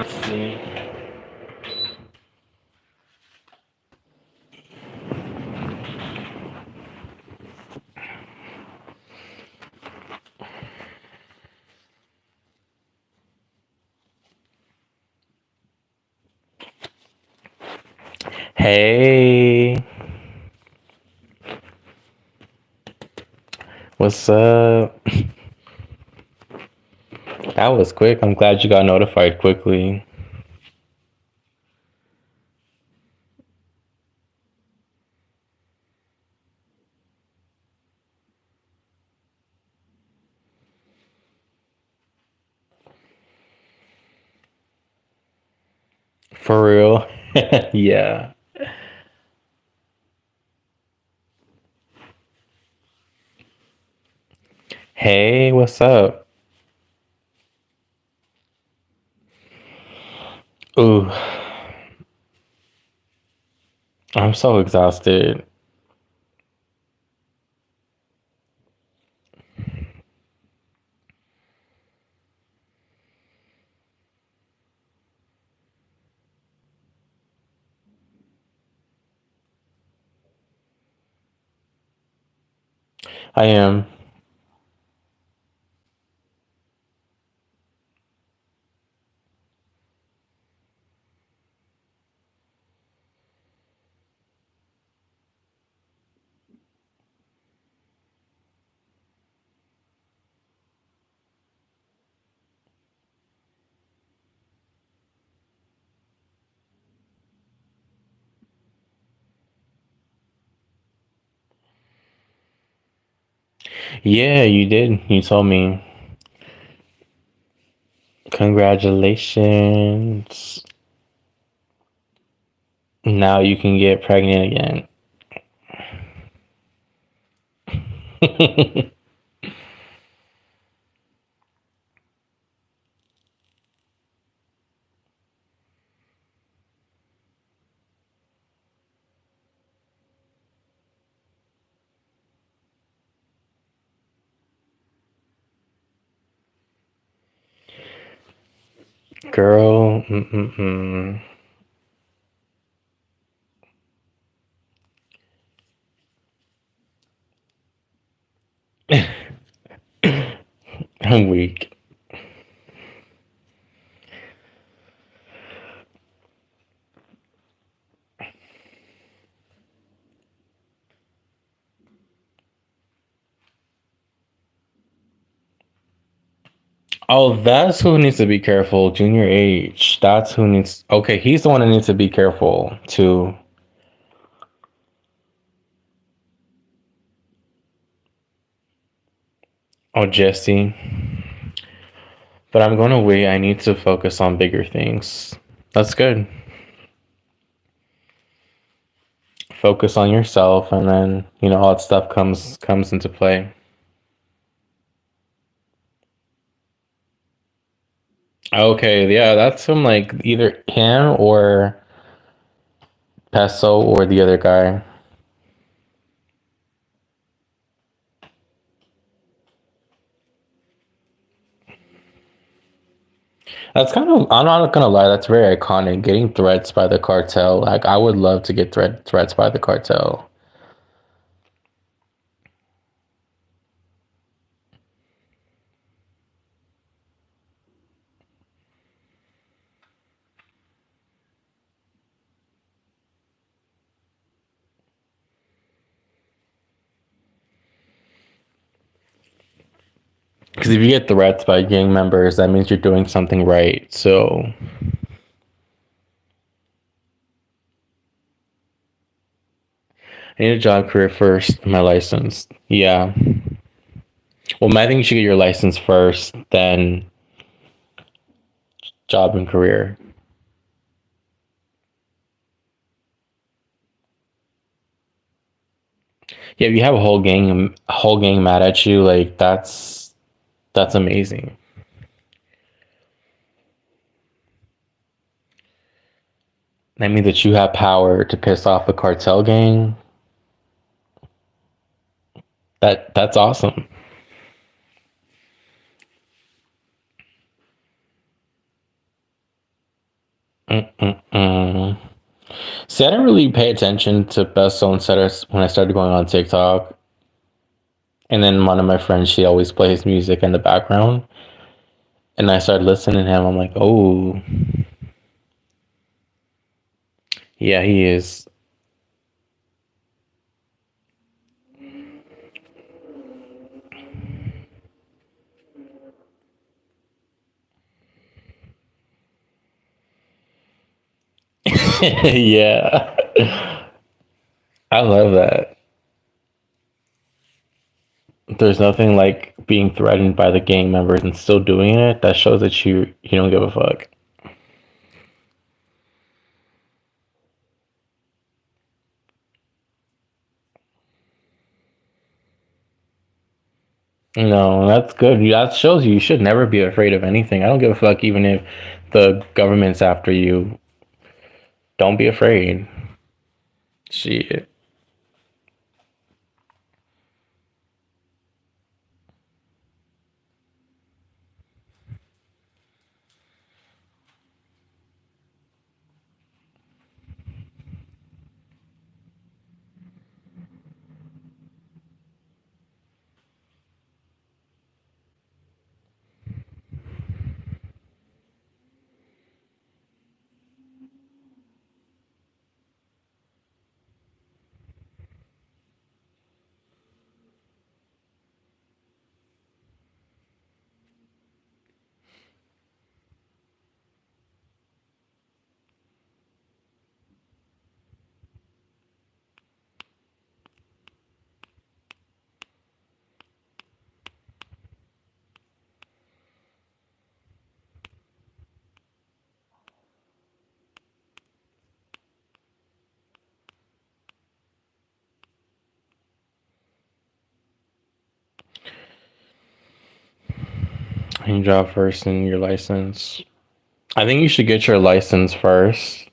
See. Hey, what's up? That was quick. I'm glad you got notified quickly. For real? Yeah. Hey, what's up? Ooh, I'm so exhausted. I am. Yeah, you did. You told me. Congratulations. Now you can get pregnant again. Girl, mm-mm-mm. I'm weak. Oh, that's who needs to be careful. Junior H. That's who needs. Okay, he's the one that needs to be careful too. Oh, Jesse. But I'm going to wait. I need to focus on bigger things. That's good. Focus on yourself, and then all that stuff comes into play. Okay, yeah, that's from like either him or Peso or the other guy. That's kind of, I'm not gonna lie, that's very iconic. Getting threats by the cartel. Like, I would love to get threats by the cartel. Because if you get threats by gang members, that means you're doing something right. So I need a job career first, my license. Yeah. Well, I think you should get your license first, then job and career. Yeah, if you have a whole gang mad at you, like that's amazing. That means that you have power to piss off a cartel gang. That's awesome. See, I didn't really pay attention to best song setters when I started going on TikTok. And then one of my friends, she always plays music in the background. And I started listening to him. I'm like, oh, yeah, he is. Yeah. I love that. There's nothing like being threatened by the gang members and still doing it. That shows that you don't give a fuck. No, that's good. That shows you should never be afraid of anything. I don't give a fuck even if the government's after you. Don't be afraid. Shit. You drive first and your license. I think you should get your license first.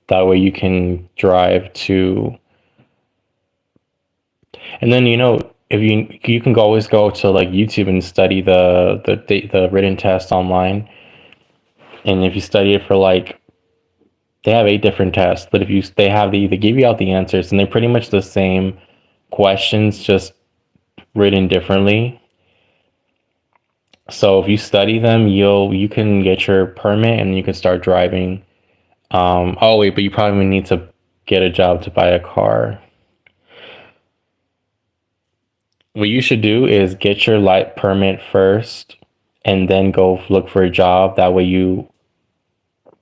That way you can drive to, and then if you can always go to like YouTube and study the written test online. And if you study it for like, they have 8 different tests, but if you they give you out the answers and they're pretty much the same questions, just written differently. So if you study them, you can get your permit and you can start driving. Oh wait, but you probably need to get a job to buy a car. What you should do is get your light permit first and then go look for a job. That way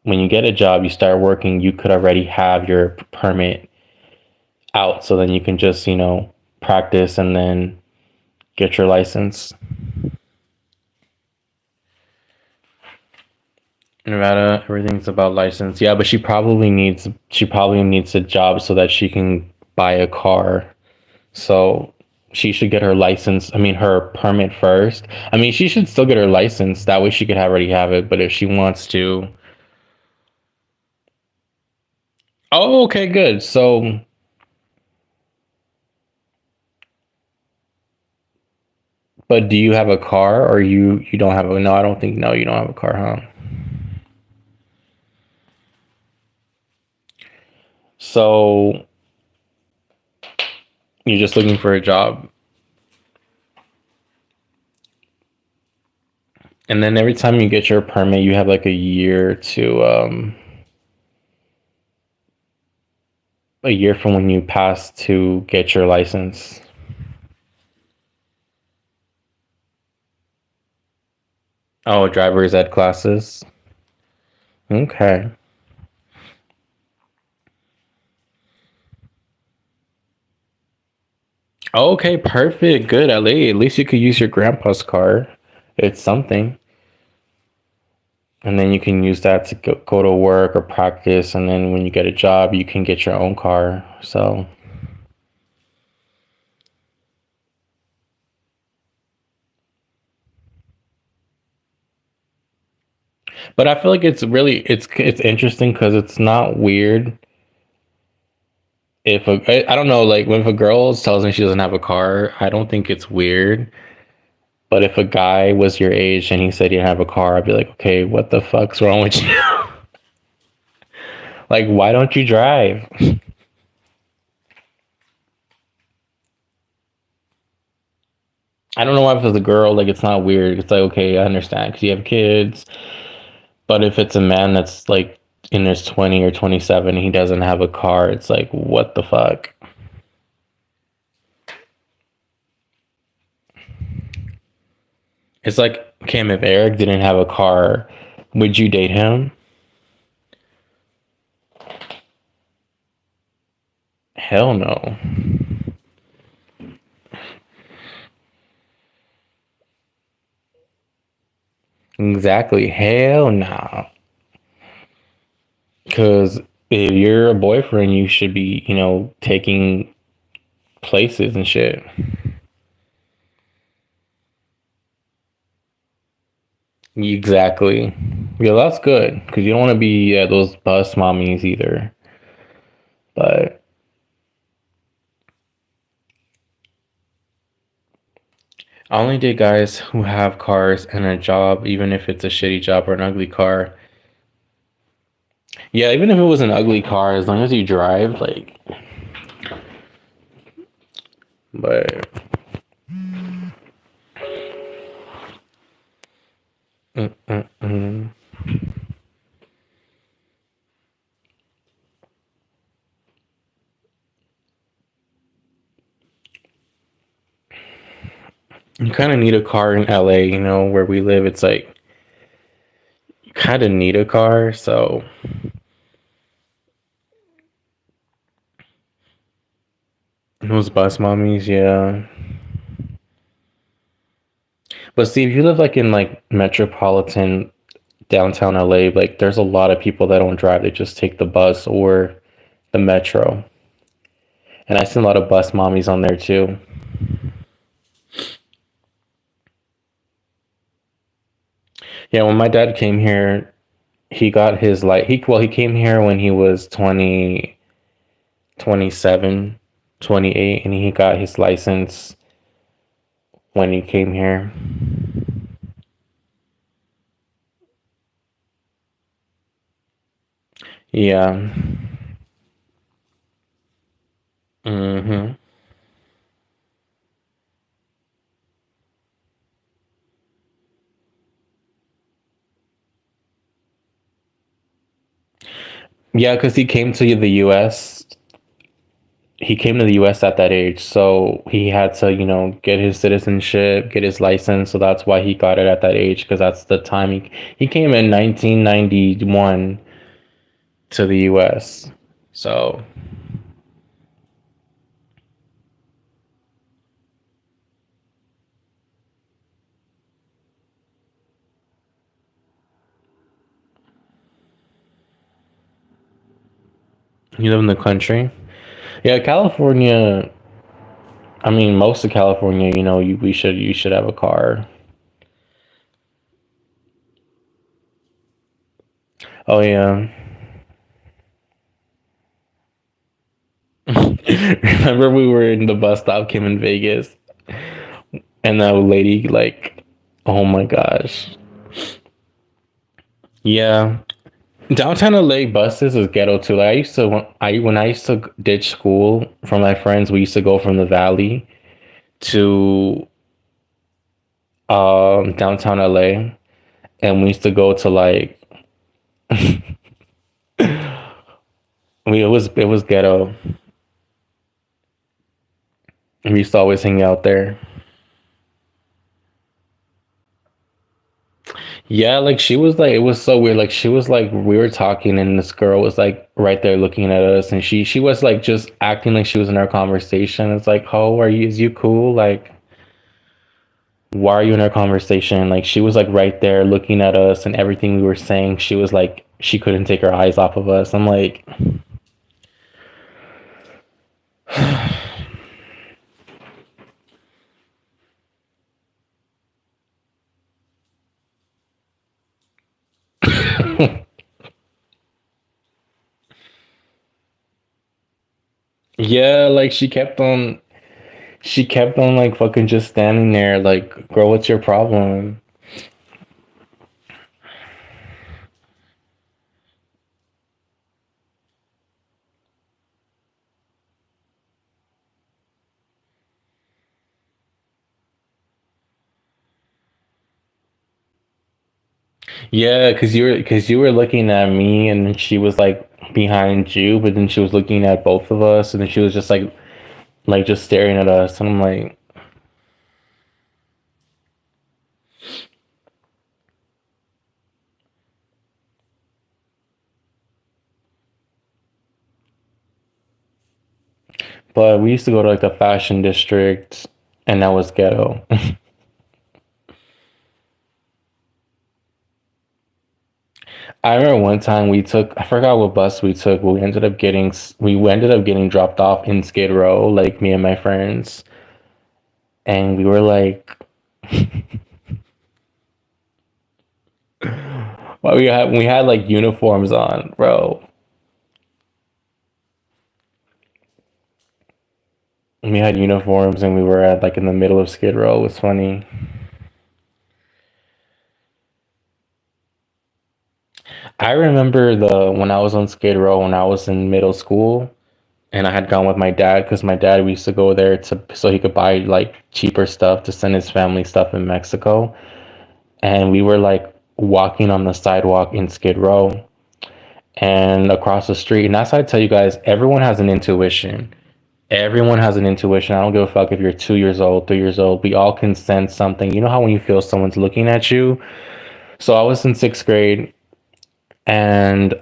when you get a job, you start working, you could already have your permit out. So then you can just, practice and then get your license. Nevada, everything's about license. Yeah, but she probably needs a job so that she can buy a car. So she should get her license. I mean, her permit first. I mean, she should still get her license. That way she could already have it. But if she wants to, oh, okay, good. So, but do you have a car or you don't have a? No, I don't think. No, you don't have a car, huh? So you're just looking for a job, and then every time you get your permit, you have like a year from when you pass to get your license. Oh, driver's ed classes. Okay. Okay, perfect. Good. At least you could use your grandpa's car. It's something. And then you can use that to go to work or practice. And then when you get a job, you can get your own car. So, but I feel like it's interesting because it's not weird if I don't know, like when if a girl tells me she doesn't have a car, I don't think it's weird. But if a guy was your age and he said he didn't have a car, I'd be like, okay, what the fuck's wrong with you? Like, why don't you drive? I don't know why if it's a girl, like it's not weird. It's like okay, I understand because you have kids. But if it's a man that's like in his 20 or 27, and he doesn't have a car, it's like what the fuck? It's like Kim, if Eric didn't have a car, would you date him? Hell no. Exactly. Hell no. Because if you're a boyfriend, you should be, taking places and shit. Exactly. Yeah, that's good because you don't want to be those bus mommies either. But I only date guys who have cars and a job, even if it's a shitty job or an ugly car. Yeah, even if it was an ugly car, as long as you drive, like, but mm. You kind of need a car in LA, where we live. It's like you kind of need a car. So those bus mommies, yeah. But see, if you live like in like metropolitan downtown LA, like there's a lot of people that don't drive. They just take the bus or the metro. And I see a lot of bus mommies on there too. Yeah, when my dad came here, he got his he came here when he was 20, 27, 28, and he got his license when he came here. Yeah. Hmm. Yeah, because he came to the US. He came to the US at that age, so he had to, get his citizenship, get his license. So that's why he got it at that age, because that's the time he came in 1991 to the US. So you live in the country. Yeah, California. I mean, most of California, you should have a car. Oh yeah. Remember we were in the bus stop, came in Vegas, and that lady like, oh my gosh. Yeah, downtown LA buses is ghetto too. Like I used to when I used to ditch school from my friends, we used to go from the valley to downtown LA, and we used to go to like it was ghetto. We used to always hang out there. Yeah, like she was like it was so weird. Like she was like we were talking and this girl was like right there looking at us and she was like just acting like she was in our conversation. It's like, "Oh, are you is you cool? Like why are you in our conversation?" Like she was like right there looking at us and everything we were saying, she was like she couldn't take her eyes off of us. I'm like, yeah, like she kept on like fucking just standing there like, "Girl, what's your problem?" Yeah, because you were looking at me, and then she was like behind you, but then she was looking at both of us, and then she was just like just staring at us, and I'm like, but we used to go to like the fashion district, and that was ghetto. I remember one time I forgot what bus we took, but we ended up getting dropped off in Skid Row, like me and my friends, and we were like, well, we had like uniforms on, bro. We had uniforms, and we were at like in the middle of Skid Row. It was funny. I remember the when I was on Skid Row when I was in middle school, and I had gone with my dad because my dad we used to go there to so he could buy like cheaper stuff to send his family stuff in Mexico. And we were like walking on the sidewalk in Skid Row and across the street. And that's how I tell you guys, everyone has an intuition. Everyone has an intuition. I don't give a fuck if you're 2 years old, 3 years old. We all can sense something. You know how when you feel someone's looking at you? So I was in sixth grade, and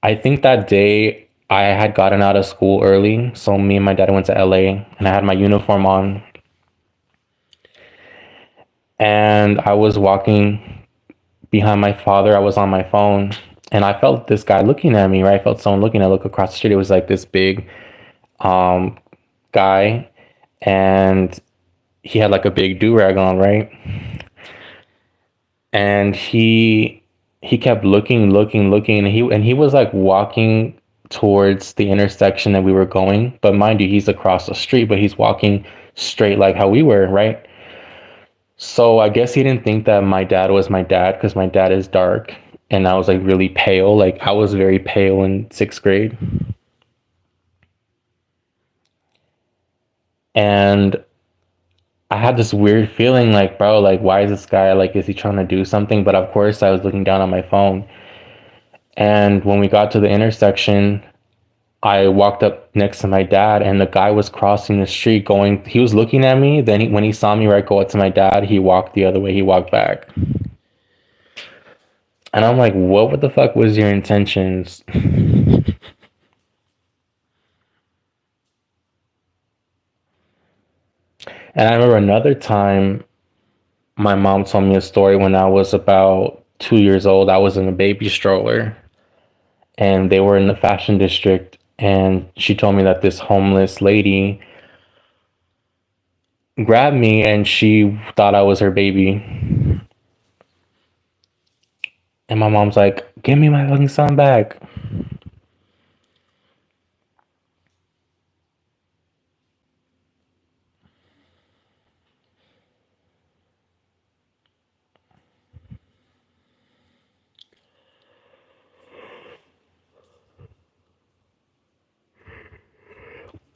I think that day I had gotten out of school early. So me and my dad went to LA, and I had my uniform on, and I was walking behind my father. I was on my phone, and I felt this guy looking at me, right? I felt someone looking. I look across the street. It was like this big um guy, and he had like a big do-rag on, right? And he kept looking, and he was like walking towards the intersection that we were going. But mind you, he's across the street, but he's walking straight like how we were, right? So I guess he didn't think that my dad was my dad because my dad is dark, and I was like really pale. Like I was very pale in sixth grade. And I had this weird feeling like, bro, like why is this guy like is he trying to do something? But of course I was looking down on my phone. And when we got to the intersection, I walked up next to my dad, and the guy was crossing the street going, he was looking at me. Then when he saw me right go up to my dad, he walked the other way. He walked back. And I'm like, what the fuck was your intentions? And I remember another time my mom told me a story when I was about 2 years old. I was in a baby stroller, and they were in the fashion district. And she told me that this homeless lady grabbed me, and she thought I was her baby. And my mom's like, give me my fucking son back.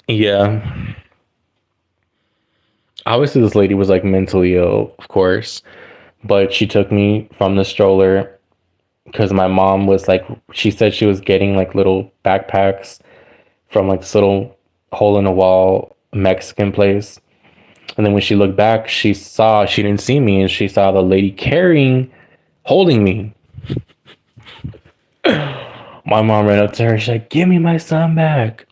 Yeah. Obviously, this lady was like mentally ill, of course, but she took me from the stroller because my mom was like, she said she was getting like little backpacks from like this little hole in the wall Mexican place. And then when she looked back, she didn't see me, and she saw the lady holding me. My mom ran up to her. She's like, give me my son back.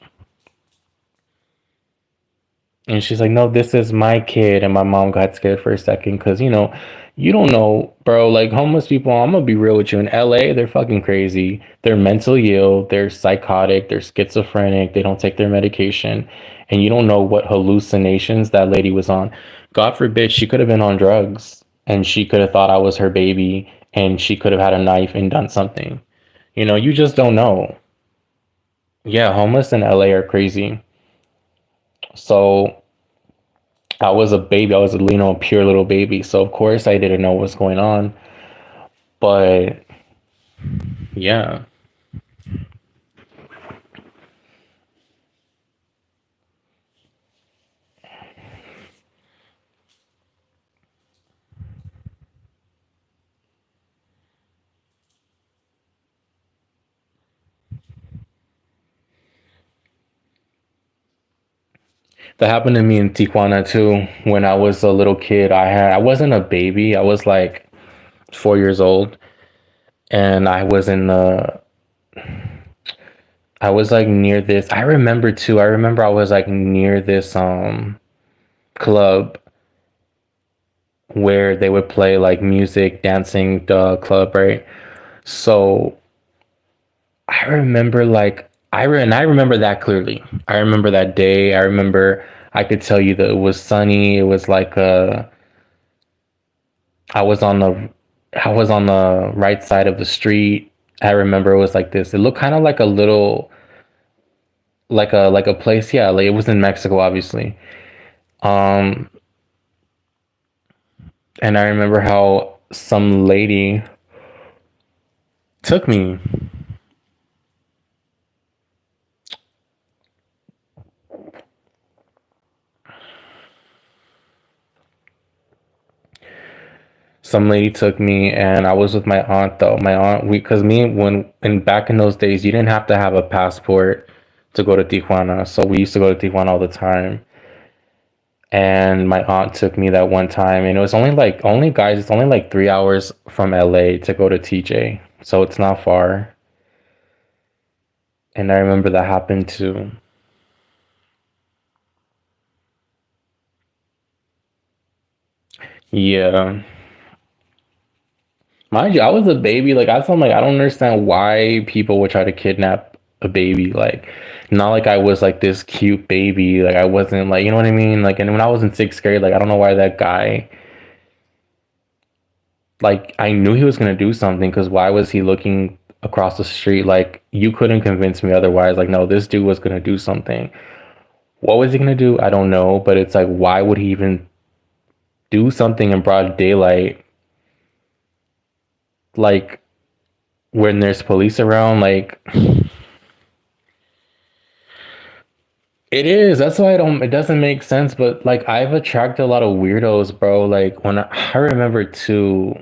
And she's like, no, this is my kid. And my mom got scared for a second because, you don't know, bro. Like, homeless people, I'm going to be real with you. In LA, they're fucking crazy. They're mentally ill. They're psychotic. They're schizophrenic. They don't take their medication. And you don't know what hallucinations that lady was on. God forbid, she could have been on drugs, and she could have thought I was her baby, and she could have had a knife and done something. You just don't know. Yeah, homeless in LA are crazy. So I was a baby. I was a pure little baby. So of course I didn't know what was going on. But yeah, That happened to me in Tijuana too. When I was a little kid, I wasn't a baby. I was like 4 years old, and I was like near this. I remember too. I remember I was like near this club where they would play like music, dancing, the club, right? So I remember like and I remember that clearly. I remember that day. I remember I could tell you that it was sunny. It was like I was on the I was on the right side of the street. I remember it was like this. It looked kind of like a little like a place, yeah, like it was in Mexico obviously. Um and I remember how some lady took me. Some lady took me, and I was with my aunt though. My aunt, we because me when and back in those days, you didn't have to have a passport to go to Tijuana. So we used to go to Tijuana all the time. And my aunt took me that one time, and it was only guys. It's only like 3 hours from LA to go to TJ, so it's not far. And I remember that happened too. Yeah, mind you, I was a baby. Like I'm like I don't understand why people would try to kidnap a baby. Like not like I was like this cute baby. Like I wasn't like you know what I mean. Like and when I was in sixth grade, like I don't know why that guy. Like I knew he was gonna do something because why was he looking across the street? Like you couldn't convince me otherwise. Like no, this dude was gonna do something. What was he gonna do? I don't know. But it's like why would he even do something in broad daylight? Like when there's police around, like it is. That's why I don't. It doesn't make sense. But like, I've attracted a lot of weirdos, bro. Like when I remember too.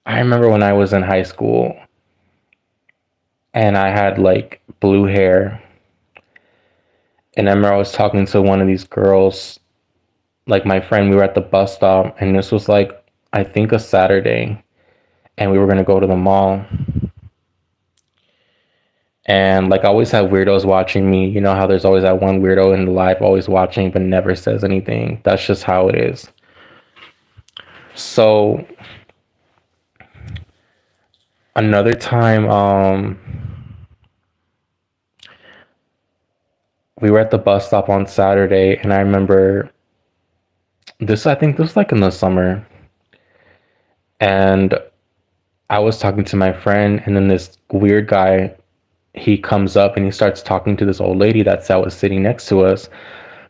I remember when I was in high school and I had like blue hair, and I remember I was talking to one of these girls, like my friend. We were at the bus stop, and this was like I think a Saturday, and we were gonna go to the mall. And like I always have weirdos watching me. You know how there's always that one weirdo in the life always watching but never says anything. That's just how it is. So another time, we were at the bus stop on Saturday, and I remember this. I think this was like in the summer, and I was talking to my friend, and then this weird guy he comes up and he starts talking to this old lady that was sitting next to us,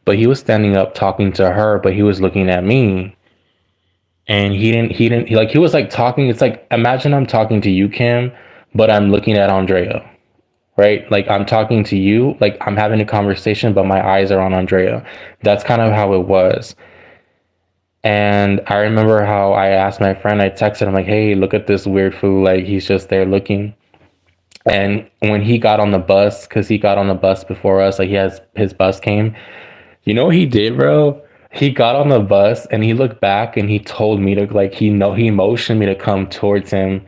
but he was standing up talking to her, but he was looking at me. And he was like talking. It's like imagine I'm talking to you, Kim, but I'm looking at Andrea, right? Like I'm talking to you, like I'm having a conversation, but my eyes are on Andrea. That's kind of how it was. And I remember how I asked my friend, I texted him like, "Hey, look at this weird fool. Like he's just there looking." And when he got on the bus, because he got on the bus before us, like he has his bus came. You know what he did, bro? He got on the bus and he looked back and he told me to like he motioned me to come towards him.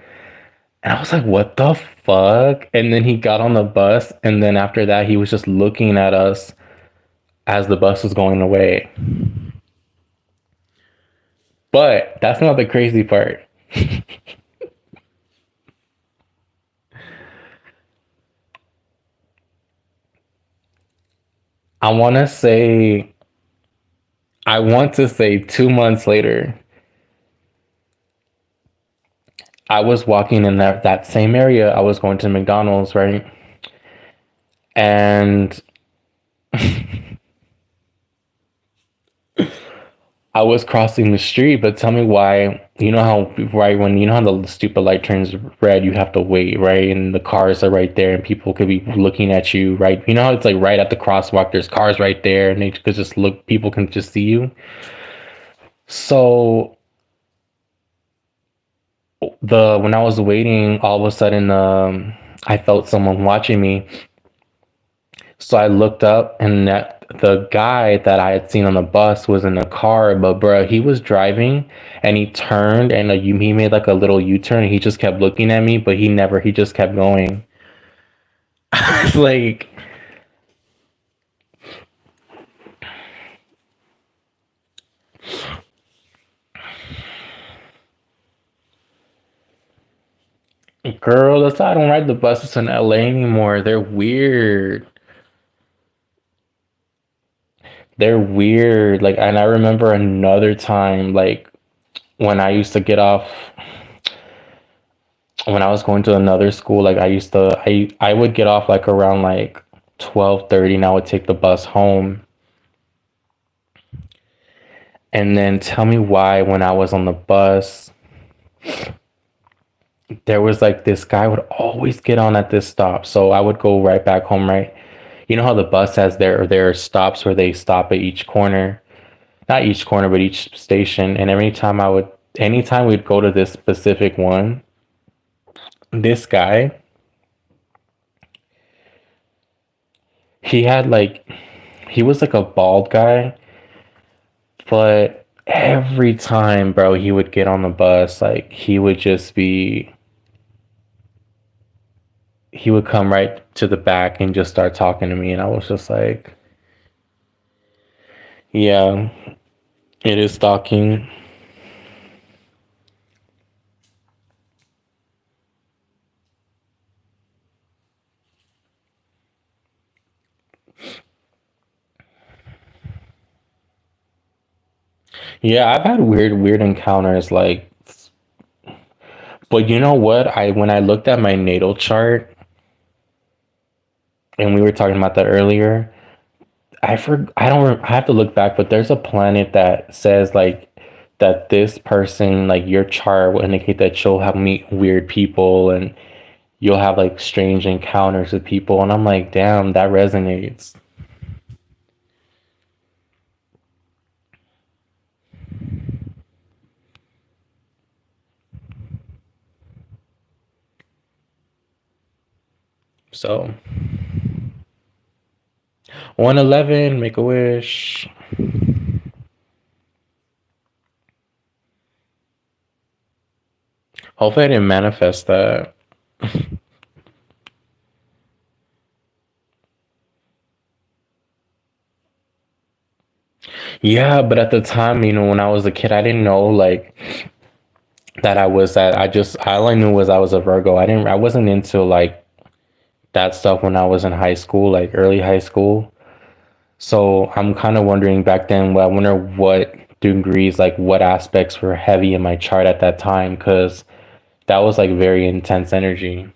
And I was like, what the fuck? And then he got on the bus, and then after that he was just looking at us as the bus was going away. But that's not the crazy part. I want to say I want to say 2 months later, I was walking in that same area. I was going to McDonald's, right? And I was crossing the street, but tell me why. You know how right when you know how the stupid light turns red, you have to wait, right? And the cars are right there, and people could be looking at you, right? You know how it's like right at the crosswalk, there's cars right there, and they could just look. People can just see you. So the when I was waiting, all of a sudden, I felt someone watching me. So I looked up, and the guy that I had seen on the bus was in the car, but bro, he was driving, and he turned, and he made like a little U-turn, and he just kept looking at me, but he just kept going. Like, girl, that's why I don't ride the buses in LA anymore. They're weird. They're weird. Like, and I remember another time, like when I used to get off, when I was going to another school, like I would get off like around like 12:30, and I would take the bus home. And then tell me why when I was on the bus, there was like this guy would always get on at this stop. So I would go right back home, right? You know how the bus has their stops where they stop at each corner, not each corner, but each station. And anytime we'd go to this specific one, this guy, he had like, he was like a bald guy, but every time, bro, he would get on the bus, like he would come right to the back and just start talking to me. And I was just like, yeah, it is stalking. Yeah, I've had weird encounters, like, but you know what? When I looked at my natal chart, and we were talking about that earlier, I have to look back, but there's a planet that says like that this person, like your chart will indicate that you'll have meet weird people, and you'll have like strange encounters with people. And I'm like, damn, that resonates. So 111, make a wish. Hopefully I didn't manifest that. Yeah, but at the time, when I was a kid, I didn't know like that I was that. I just all I knew was I was a Virgo. I wasn't into like that stuff when I was in high school, like early high school. So I'm kind of wondering back then. Well, I wonder what degrees, like what aspects were heavy in my chart at that time, because that was like very intense energy.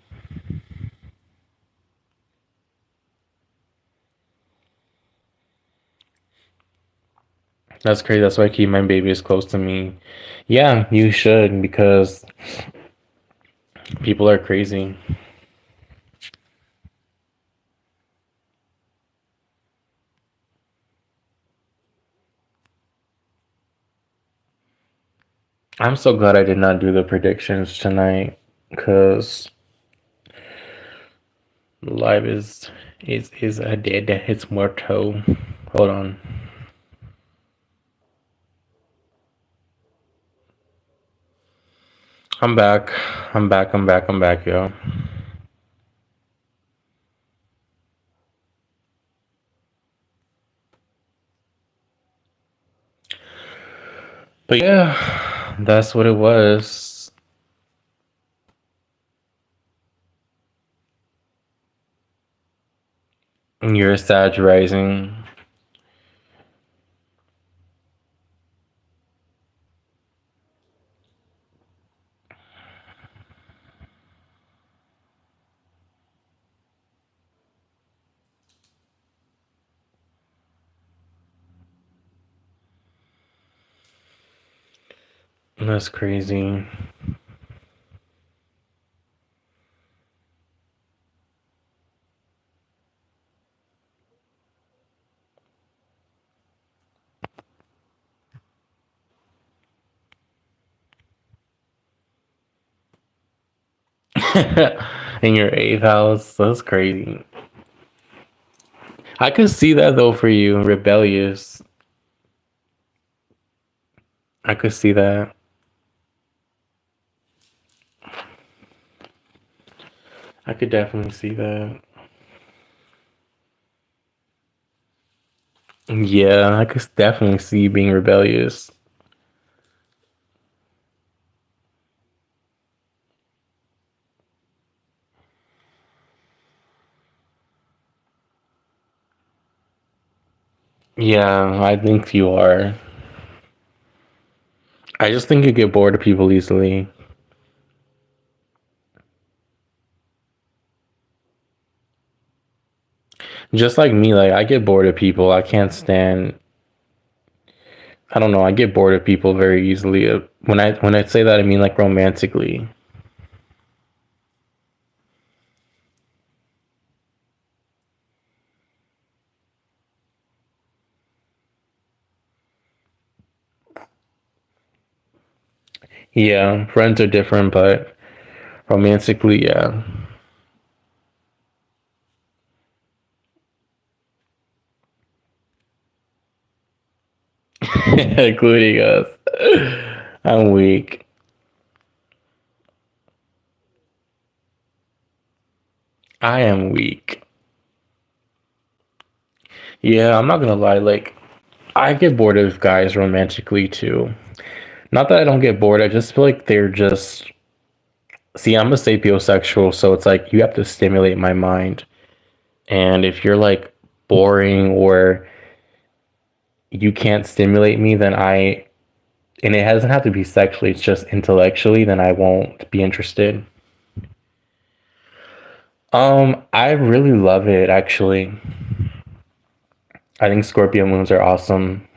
That's crazy. That's why I keep my babies close to me. Yeah, you should, because people are crazy. I'm so glad I did not do the predictions tonight, because life is a dead. It's muerto. Hold on. I'm back. I'm back. I'm back. I'm back, yo. But yeah, that's what it was. You're Sag rising. That's crazy. In your eighth house, that's crazy. I could see that though for you, rebellious. I could see that. I could definitely see that. Yeah, I could definitely see you being rebellious. Yeah, I think you are. I just think you get bored of people easily. Just like me, like I get bored of people. I can't stand. I don't know. I get bored of people very easily. When I say that, I mean like romantically. Yeah, friends are different, but romantically, yeah. Including us. I'm weak. I am weak. Yeah, I'm not gonna lie. Like, I get bored of guys romantically too. Not that I don't get bored. I just feel like they're just. See, I'm a sapiosexual, so it's like you have to stimulate my mind. And if you're like boring or you can't stimulate me, then I. And it doesn't have to be sexually, it's just intellectually, then I won't be interested. I really love it actually. I think Scorpio moons are awesome.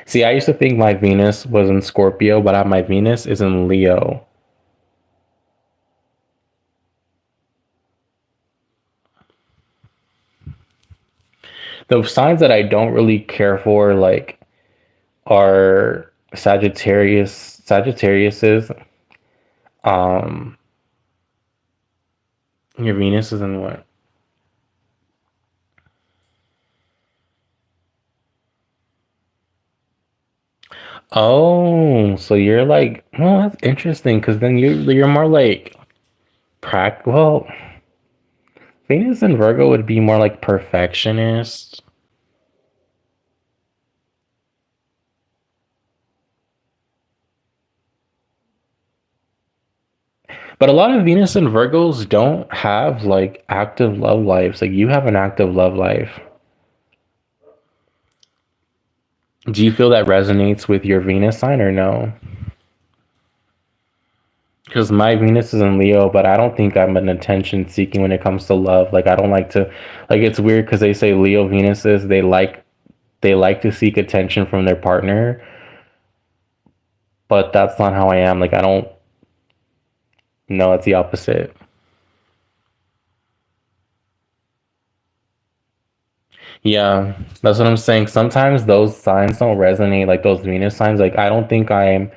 See, I used to think my Venus was in Scorpio, but my Venus is in Leo. The signs that I don't really care for, like, are Sagittarius's. Um, your Venus is in what? Oh, so you're like, well, that's interesting because then you're more like Well, Venus and Virgo would be more like perfectionist. But a lot of Venus and Virgos don't have like active love lives. Like you have an active love life. Do you feel that resonates with your Venus sign or no? Because my Venus is in Leo, but I don't think I'm an attention seeking when it comes to love. Like I don't like to, like it's weird because they say Leo Venuses they like to seek attention from their partner, but that's not how I am. Like I don't know. It's the opposite. Yeah, that's what I'm saying. Sometimes those signs don't resonate, like those Venus signs. Like I don't think I'm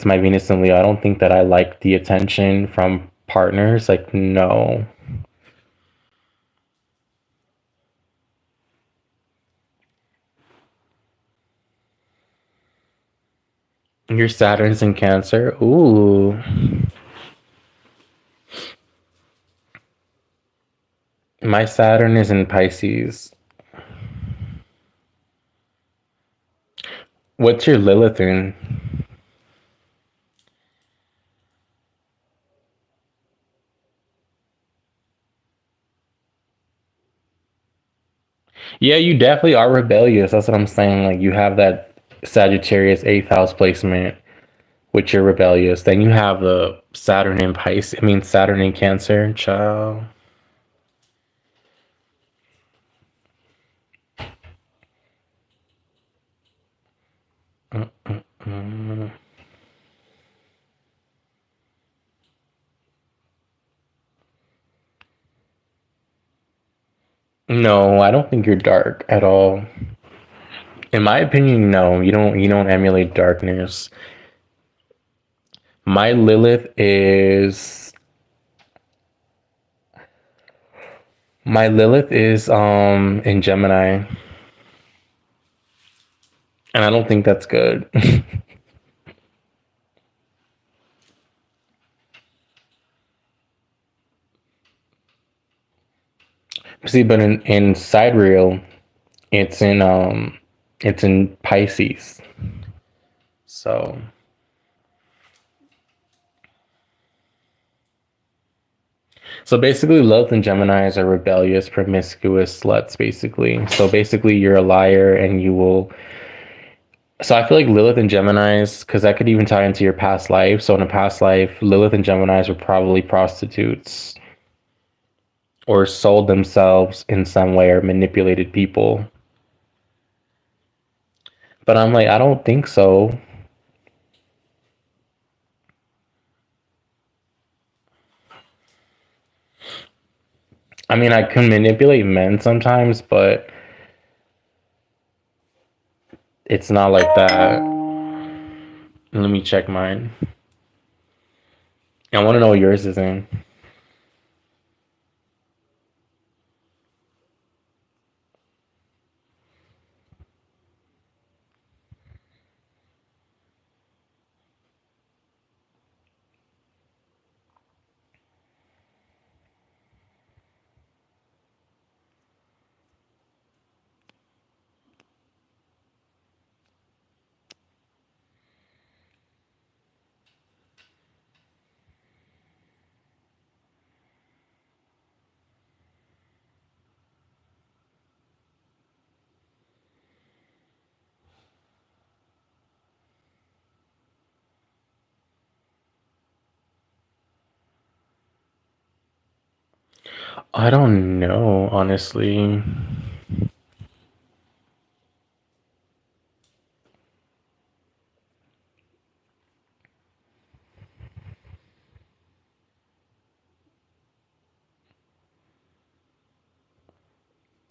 my Venus and Leo. I don't think that I like the attention from partners. Like no. Your Saturn's in Cancer. Ooh. My Saturn is in Pisces. What's your Lilith in? Yeah, you definitely are rebellious. That's what I'm saying. Like you have that Sagittarius eighth house placement, which you're rebellious. Then you have the Saturn in Pisces. I mean Saturn in Cancer. Ciao. Mm. No, I don't think you're dark at all. In my opinion, no. You don't emulate darkness. My Lilith is My Lilith is in Gemini, and I don't think that's good. See, but in sidereal, it's in Pisces. So so basically Lilith and Geminis are rebellious, promiscuous sluts, basically. So basically you're a liar and you will. So I feel like Lilith and Geminis, because that could even tie into your past life. So in a past life, Lilith and Geminis were probably prostitutes or sold themselves in some way or manipulated people. But I'm like, I don't think so. I mean, I can manipulate men sometimes, but it's not like that. Let me check mine. I want to know what yours is in. I don't know, honestly.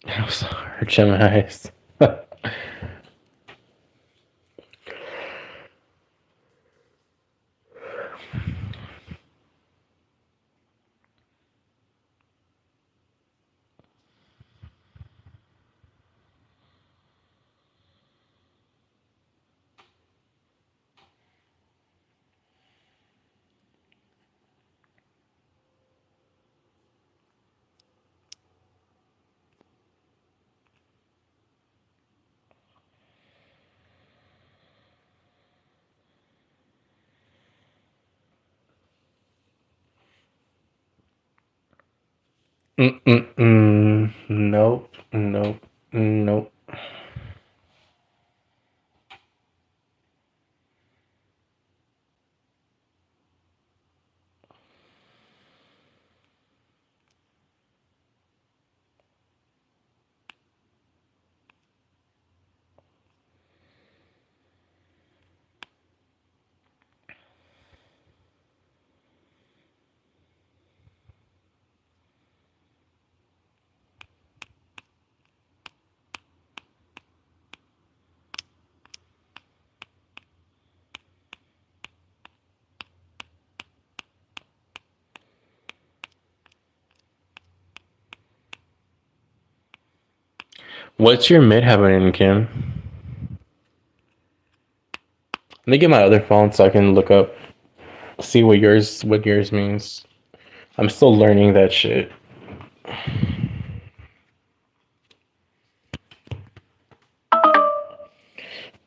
I'm sorry, Gemini's. Mm-mm-mm. Nope, nope, nope. What's your midheaven in, Kim? Let me get my other phone so I can look up, see what yours means. I'm still learning that shit.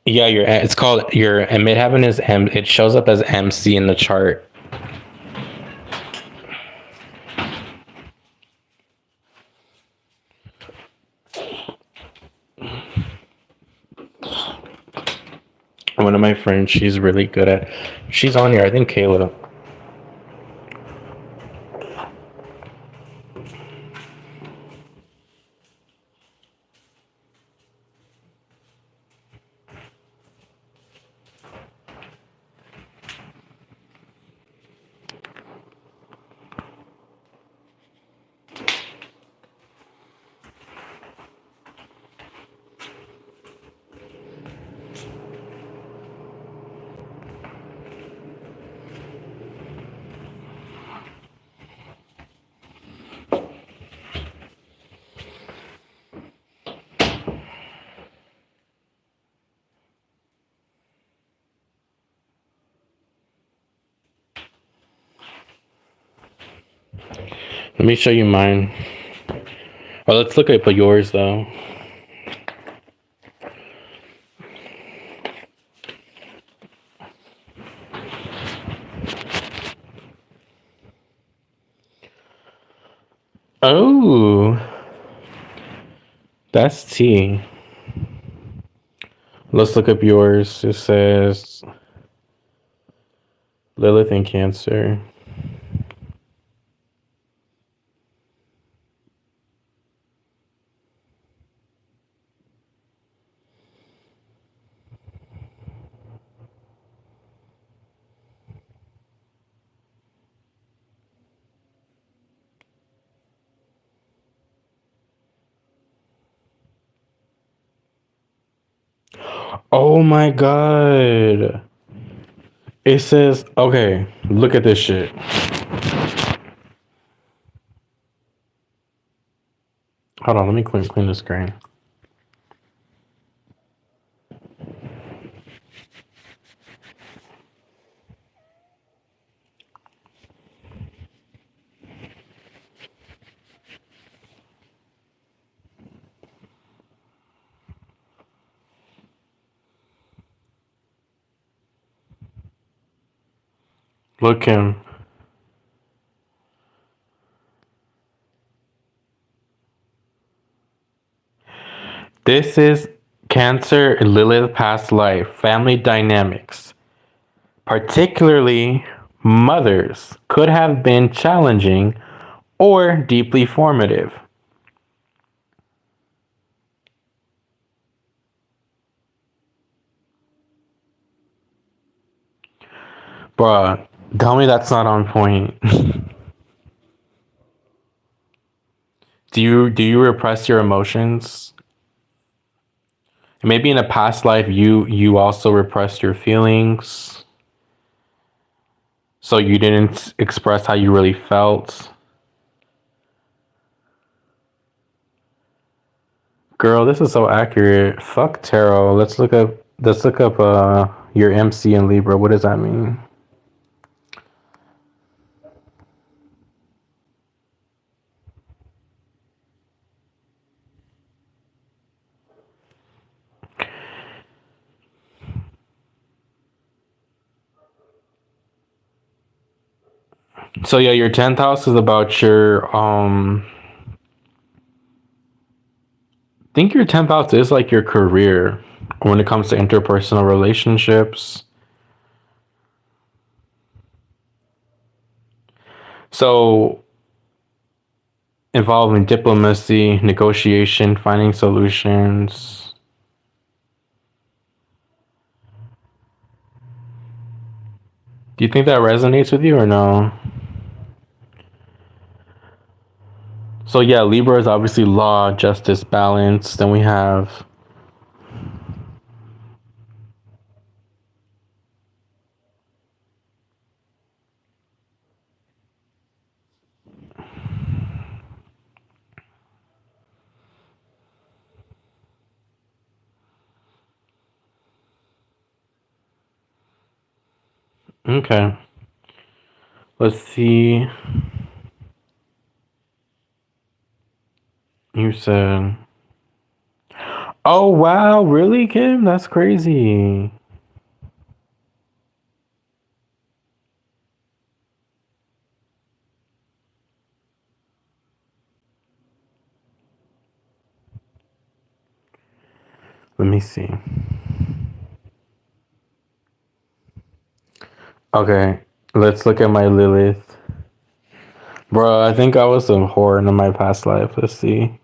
Yeah, it's called your midheaven is M. It shows up as MC in the chart. One of my friends, she's really good at. She's on here. I think Kayla. Let me show you mine. Oh, let's look at yours though. Oh, that's T. Let's look up yours. It says Lilith in Cancer. Oh my god. It says, okay, look at this shit. Hold on, let me clean the screen. Look him. This is Cancer Lilith past life, family dynamics. Particularly, mothers could have been challenging or deeply formative. Bruh, tell me that's not on point. Do you repress your emotions? Maybe in a past life you also repressed your feelings. So you didn't express how you really felt. Girl, this is so accurate. Fuck tarot. Let's look up your MC in Libra. What does that mean? So yeah, your 10th house is about your I think your 10th house is like your career when it comes to interpersonal relationships. So involving diplomacy, negotiation, finding solutions. Do you think that resonates with you or no? So yeah, Libra is obviously law, justice, balance. Then we have okay. Let's see. You said, "Oh wow, really, Kim? That's crazy." Let me see. Okay, let's look at my Lilith. Bro, I think I was a whore in my past life. Let's see.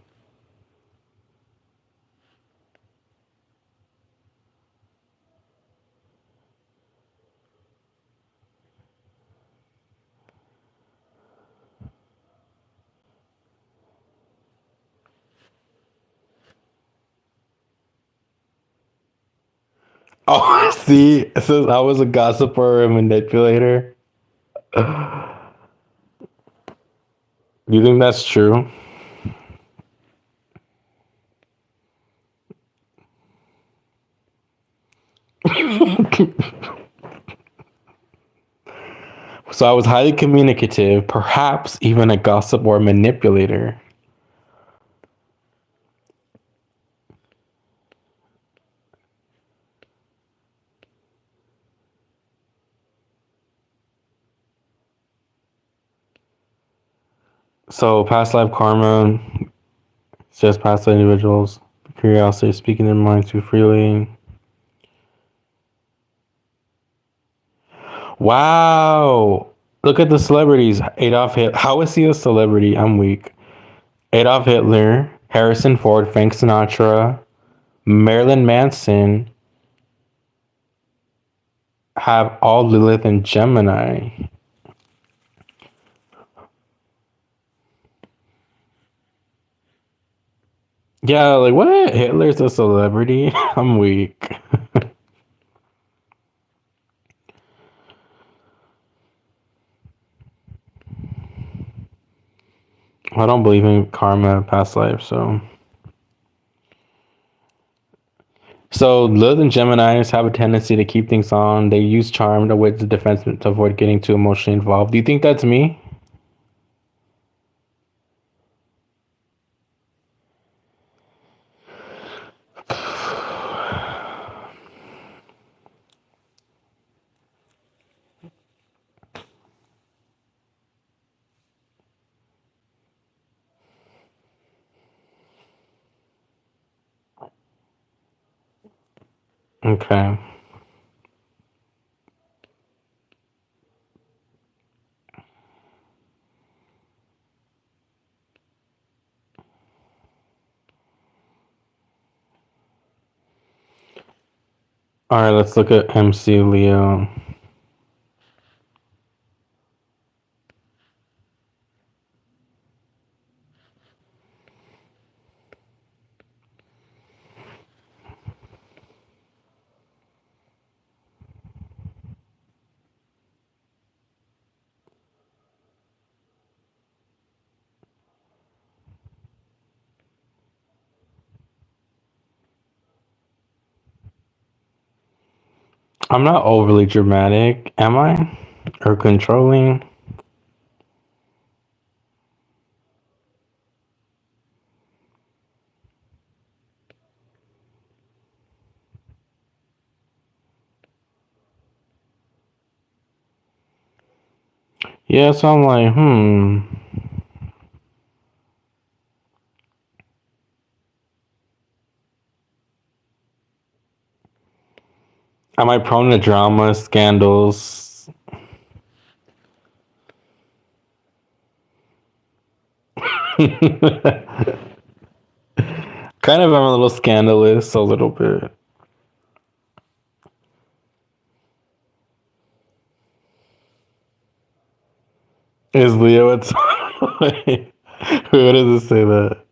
Oh, see, it says I was a gossiper and manipulator. You think that's true? So I was highly communicative, perhaps even a gossip or manipulator. So past life karma, it's just past life individuals, curiosity, speaking their minds too freely. Wow. Look at the celebrities. Adolf Hitler. How is he a celebrity? I'm weak. Adolf Hitler, Harrison Ford, Frank Sinatra, Marilyn Manson have all Lilith and Gemini. Yeah, like what? Hitler's a celebrity? I'm weak. I don't believe in karma, past life, so. So Lilith and Geminis have a tendency to keep things on. They use charm to wit the defense to avoid getting too emotionally involved. Do you think that's me? Okay. All right, let's look at MC Leo. I'm not overly dramatic, am I? Or controlling? Yeah, so I'm like, Am I prone to drama, scandals? Kind of, I'm a little scandalous, a little bit. Is Leo it's Wait, what does it say that?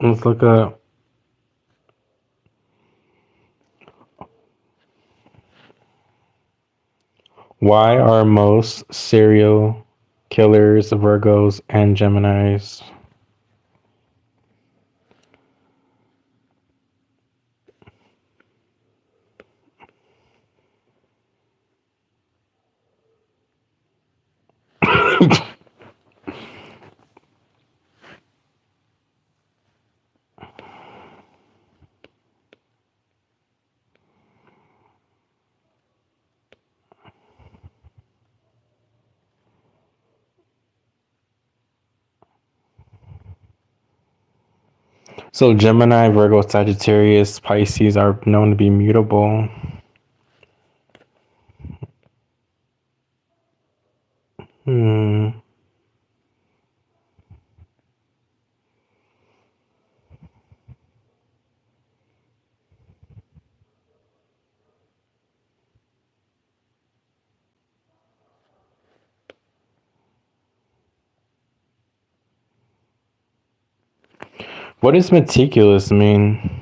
Let's look up. Why are most serial killers Virgos and Geminis? So Gemini, Virgo, Sagittarius, Pisces are known to be mutable. What does meticulous mean?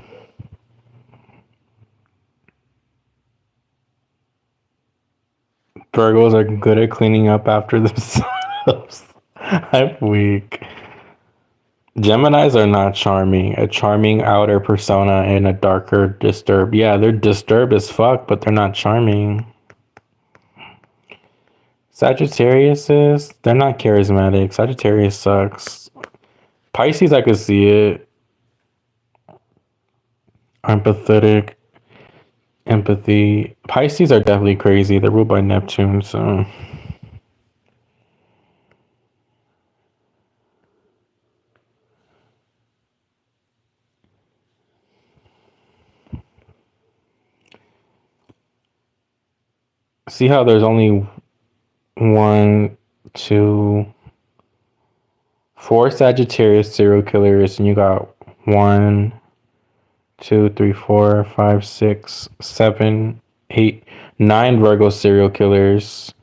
Virgos are good at cleaning up after themselves. I'm weak. Geminis are not charming. A charming outer persona and a darker disturbed. Yeah, they're disturbed as fuck, but they're not charming. Sagittarius is, they're not charismatic. Sagittarius sucks. Pisces, I could see it. Empathetic, empathy. Pisces are definitely crazy. They're ruled by Neptune, so. See how there's only one, two, four Sagittarius serial killers, and you got one, two, three, four, five, six, seven, eight, nine Virgo serial killers.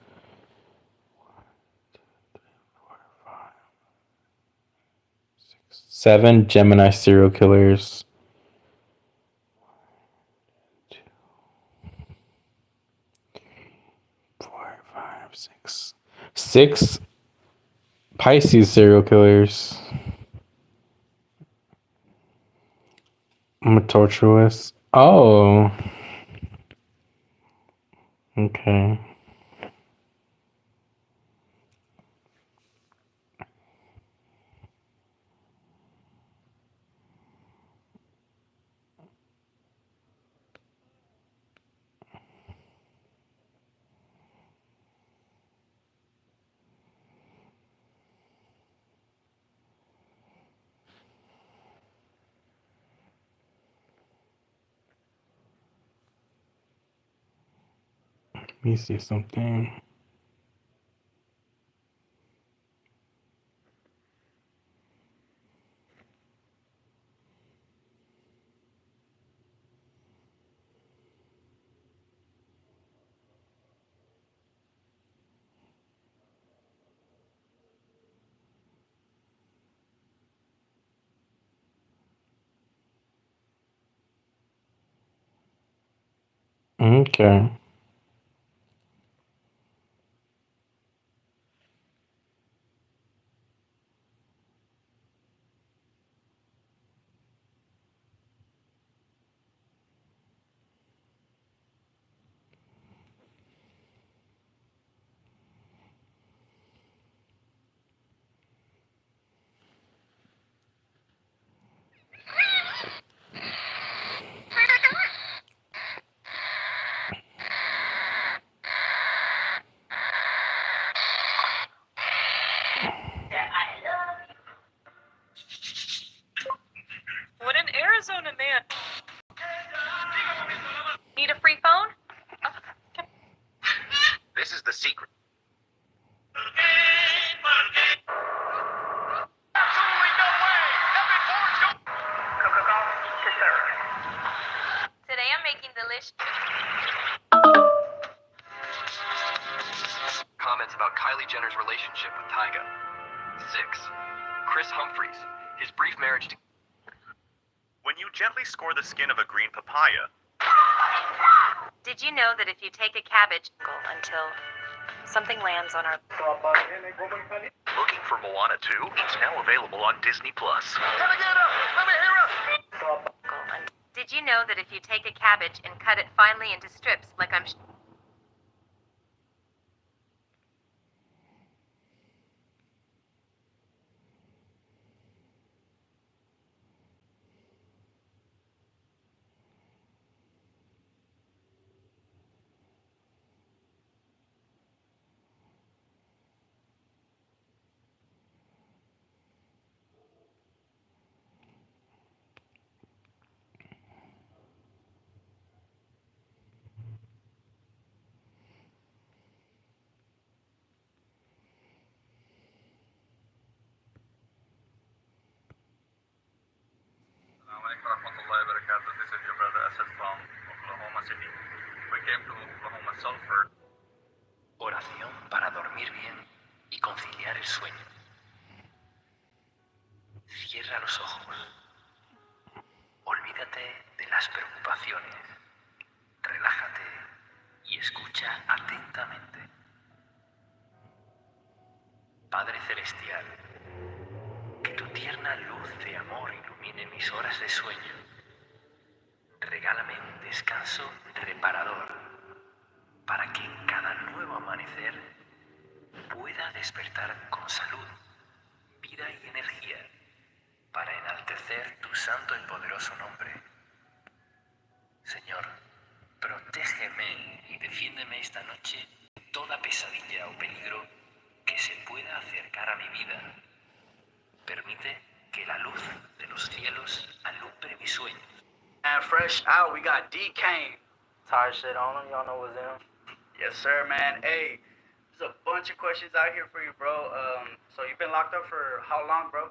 Seven Gemini serial killers. Four, five, six. Six Pisces serial killers. I'm a tortuous. Oh. Okay. Let me see something. Okay. What an Arizona man. Need a free phone? This is the secret. Today I'm making delicious. Comments about Kylie Jenner's relationship with Tyga. 6. Chris Humphries. His brief marriage to... When you gently score the skin of a green papaya. Did you know that if you take a cabbage until something lands on our... Looking for Moana 2? It's now available on Disney+. Did you know that if you take a cabbage and cut it finely into strips, like I'm... This is your brother Asad from Oklahoma City. We came to Oklahoma Sulphur. Oración para dormir bien y conciliar el sueño. Cierra los ojos las preocupaciones. Relájate y escucha atentamente. Padre Celestial, que tu tierna luz de amor ilumine mis horas de sueño. Regálame un descanso reparador para que en cada nuevo amanecer pueda despertar con salud, vida y energía para enaltecer tu santo y poderoso nombre. Señor, protégeme y defiéndeme esta noche de toda pesadilla o peligro que se pueda acercar a mi vida. Permite que la luz de los cielos alumbre mis sueños. And fresh out, we got D Kane. Tired shit on them, y'all know what's in them. Yes, sir, man. Hey, there's a bunch of questions out here for you, bro. So you've been locked up for how long, bro?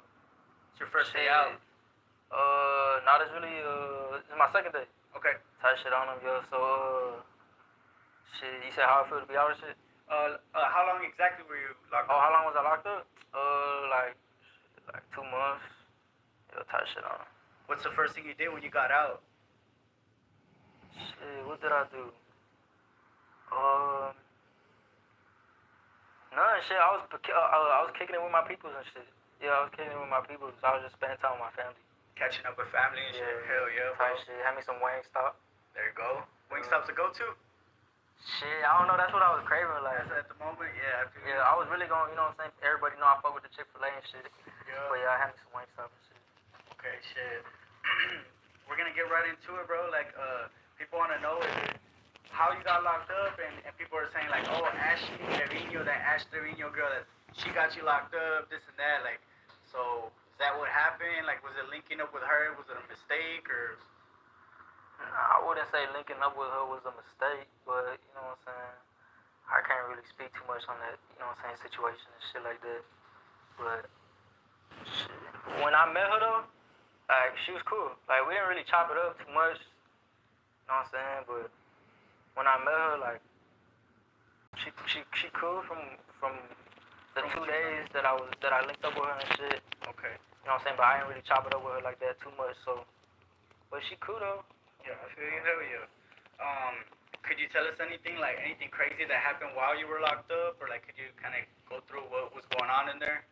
It's your first day out. Not as really, it's my second day. Okay. Tired shit on them, yo. So, shit, you said how I feel to be out and shit? How long exactly were you locked Oh, up? how long was I locked up? Like 2 months. Yo, tired shit on them. What's the first thing you did when you got out? Shit, what did I do? None, shit. I was kicking it with my peoples and shit. Yeah, I was kicking it with my peoples. I was just spending time with my family. Catching up with family and shit. Yeah. Hell yeah, bro. Tight shit. Had me some Wingstop. There you go. Wingstop's to go to? Shit, I don't know. That's what I was craving. Like, At the moment, yeah. I feel yeah, I was really going. You know what I'm saying? Everybody know I fuck with the Chick-fil-A and shit. Yeah. But yeah, I had me some Wingstop and shit. Okay, shit. We're gonna get right into it, bro. Like, people wanna know how you got locked up, and people are saying like, oh, Ashley Trevino, that Ash Trevino girl, that she got you locked up, this and that. Like, so is that what happened? Like, was it linking up with her? Was it a mistake or? Nah, I wouldn't say linking up with her was a mistake, but you know what I'm saying? I can't really speak too much on that, you know what I'm saying, situation and shit like that. But shit. When I met her though, like she was cool. Like we didn't really chop it up too much. You know what I'm saying? But when I met her, like she cool from the 2 days that I linked up with her and shit. Okay. You know what I'm saying? But I didn't really chop it up with her like that too much, so but she cool though. Yeah, I feel you. Hell yeah. Could you tell us anything crazy that happened while you were locked up, or like could you kind of go through what was going on in there?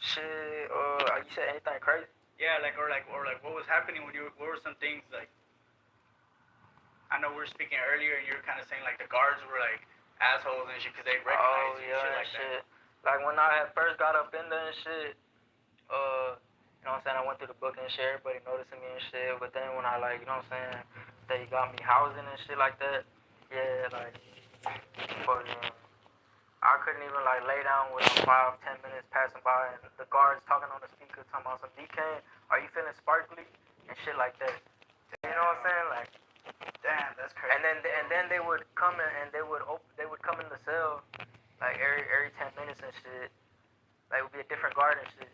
Shit, you said anything crazy? Yeah, like what was happening when you? What were some things like? I know we were speaking earlier, and you were kind of saying like the guards were like assholes and shit because they recognized you, shit like that. Like when I had first got up in there and shit, you know what I'm saying, I went through the book and shit, everybody noticing me and shit, but then when I like, you know what I'm saying, they got me housing and shit like that, yeah, like, fucking, I couldn't even like lay down with 5-10 minutes passing by and the guards talking on the speaker talking about some DK, are you feeling sparkly? And shit like that. You know what I'm saying? Like, damn, that's crazy. And then they would come in and they would come in the cell like every 10 minutes and shit. Like it would be a different guard and shit.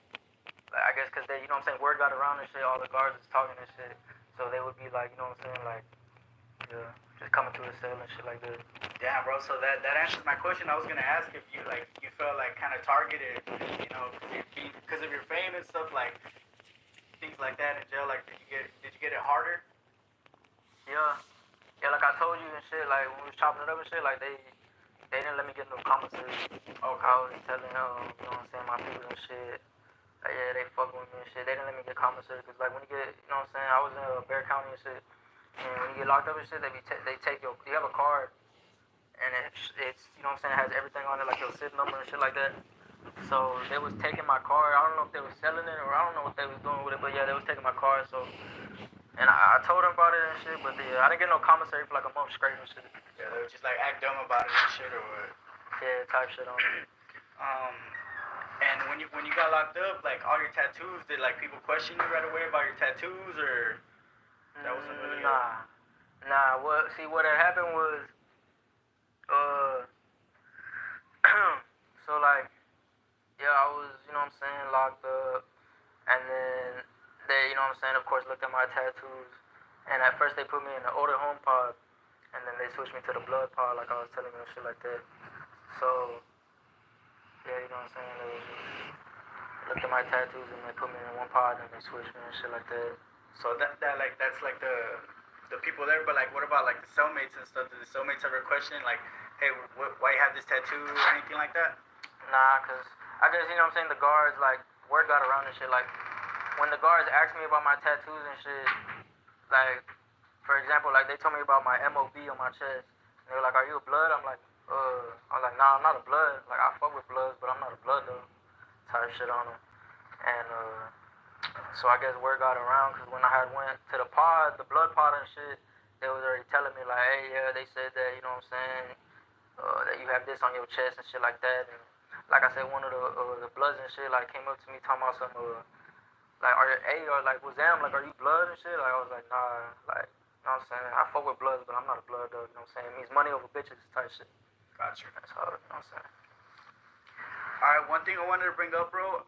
Like I guess because they, you know what I'm saying, word got around and shit, all the guards was talking and shit. So they would be like, you know what I'm saying, like, yeah, just coming through the cell and shit like that. Damn, bro. So that answers my question. I was gonna ask if you felt like kind of targeted, you know, because of your fame and stuff, like things like that in jail. Like, did you get it harder? Yeah, like I told you and shit. Like when we was chopping it up and shit, like they didn't let me get no commissary. Okay. I was telling you know what I'm saying, my people and shit. Like yeah, they fucking with me and shit. They didn't let me get commissary because like when you get, you know what I'm saying, I was in Bear County and shit. And when you get locked up and shit, they take you have a card. And it's you know what I'm saying, it has everything on it, like your SID number and shit like that. So they was taking my card. I don't know if they was selling it or I don't know what they was doing with it, but yeah, they was taking my card. So, and I told them about it and shit, but I didn't get no commissary for like a month straight and shit. Yeah, they would just like act dumb about it and shit or what? Yeah, type shit on it. And when you got locked up, like all your tattoos, did like people question you right away about your tattoos or that wasn't really? Nah. What had happened was, so like, yeah, I was, you know what I'm saying, locked up, and then they, you know what I'm saying, of course, looked at my tattoos, and at first they put me in the older home pod, and then they switched me to the blood pod, like I was telling you and shit like that. So, yeah, you know what I'm saying, they looked at my tattoos and they put me in one pod and they switched me and shit like that. So that's like the people there. But like, what about like the cellmates and stuff? Do the cellmates ever question like, hey, why you have this tattoo or anything like that? Nah, cause I guess you know what I'm saying. The guards like word got around and shit. Like when the guards asked me about my tattoos and shit, like for example, like they told me about my MOB on my chest. And they were like, "Are you a blood?" I was like, "Nah, I'm not a blood. Like I fuck with bloods, but I'm not a blood though." Type shit on them. And so I guess word got around because when I had went to the pod, the blood pod and shit, they was already telling me like, "Hey, yeah, they said that you know what I'm saying, that you have this on your chest and shit like that." And like I said, one of the bloods and shit like came up to me talking about some like are you or like was them like are you blood and shit? Like I was like nah, like you know what I'm saying. I fuck with bloods, but I'm not a blood though. You know what I'm saying? It means money over bitches type shit. Gotcha. That's how you know what I'm saying. All right, one thing I wanted to bring up, bro.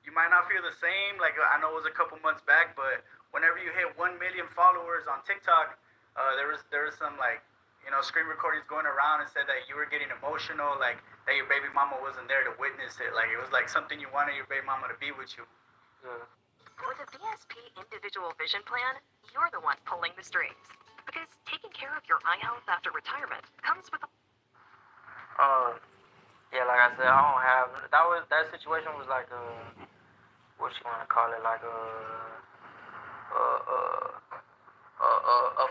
You might not feel the same. Like I know it was a couple months back, but whenever you hit 1 million followers on TikTok, there was some like screen recordings going around and said that you were getting emotional, like that your baby mama wasn't there to witness it. Like it was like something you wanted your baby mama to be with you. Yeah. With a VSP individual vision plan, you're the one pulling the strings. Because taking care of your eye health after retirement comes with a... Yeah, like I said, I don't have that situation was like what you wanna call it, like a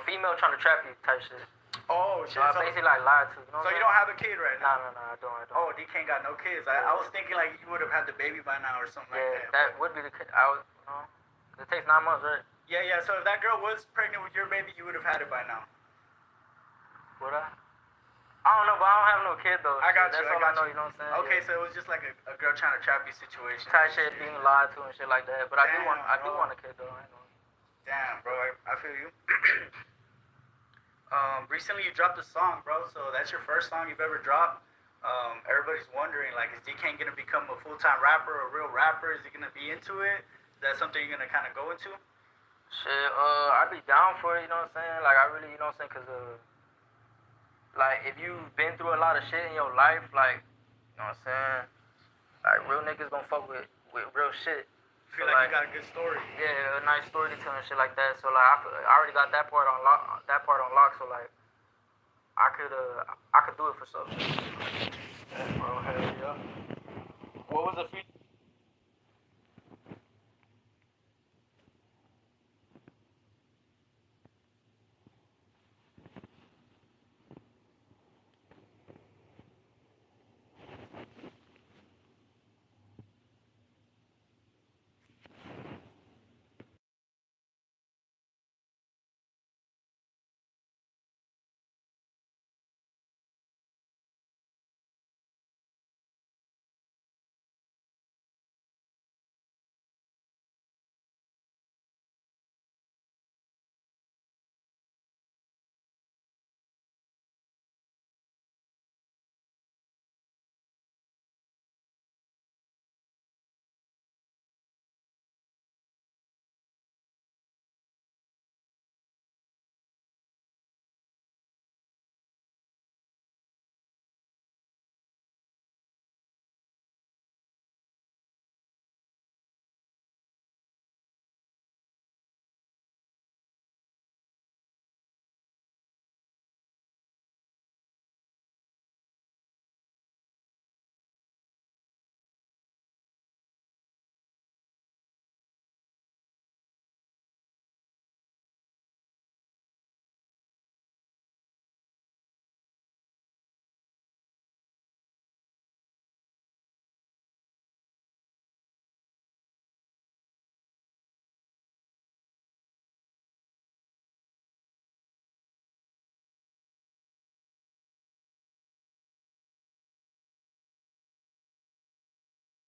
female trying to trap you type shit. Oh shit! So I basically like lied to you. Know so what you don't have a kid right now? No, I don't. Oh, DK ain't got no kids. I was thinking like you would have had the baby by now or something like that. That would be the case. It takes 9 months, right? Yeah. So if that girl was pregnant with your baby, you would have had it by now. Would I? I don't know, but I don't have no kid though. I got you. That's all I know. You know what I'm saying? Okay, so it was just like a girl trying to trap you situation. Type shit, being lied to and shit like that. But I do want a kid though. I know. Damn, bro, I feel you. Recently you dropped a song, bro. So that's your first song you've ever dropped. Everybody's wondering, like, is DK gonna become a full-time rapper, a real rapper? Is he gonna be into it? Is that something you're gonna kind of go into? Shit, I'd be down for it. You know what I'm saying? Like, I really, you know what I'm saying? Cause like, if you've been through a lot of shit in your life, like, you know what I'm saying? Like, real niggas gonna fuck with real shit. Feel like you got a good story. Yeah, a nice story to tell and shit like that. So like, I already got that part on lock. So like, I could do it for something. Yeah, bro, hell yeah. What was the feature?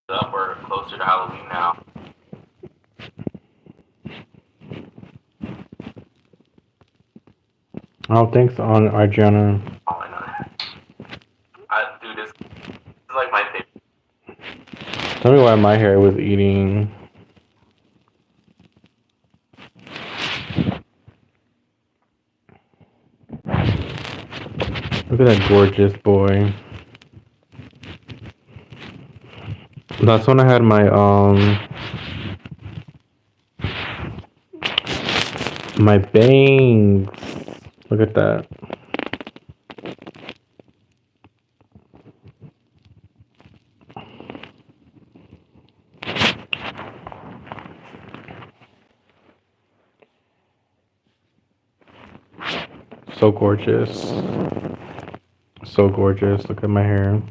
Up, we're closer to Halloween now. Oh, thanks on Arjana. Oh, I know. I do this. This is like my favorite. Tell me why my hair was eating. Look at that gorgeous boy. That's when I had my My bangs. Look at that. So gorgeous. So gorgeous. Look at my hair.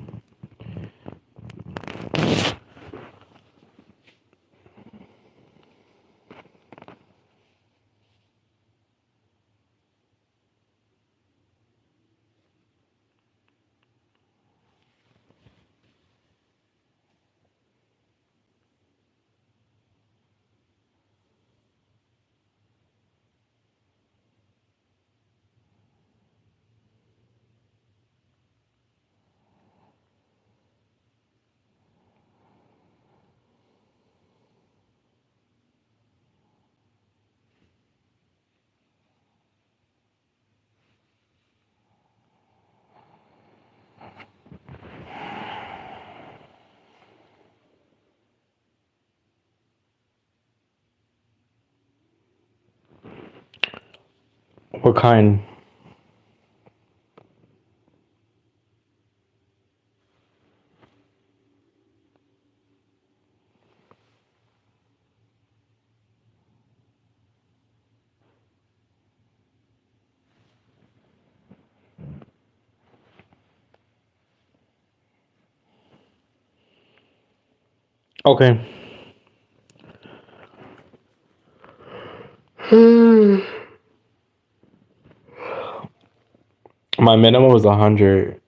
What kind? Okay. My minimum was 100.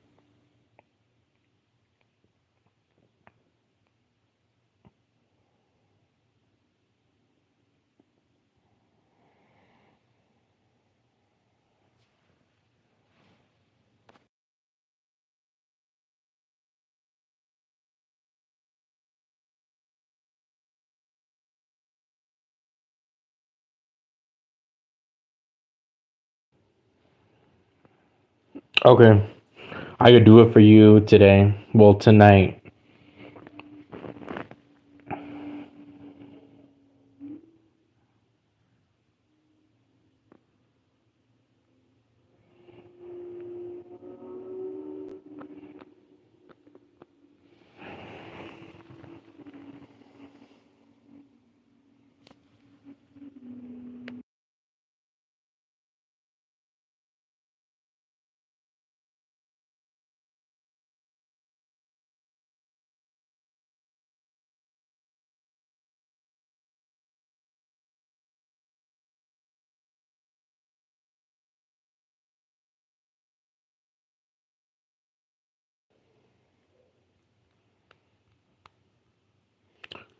Okay. I could do it for you today. Well, tonight.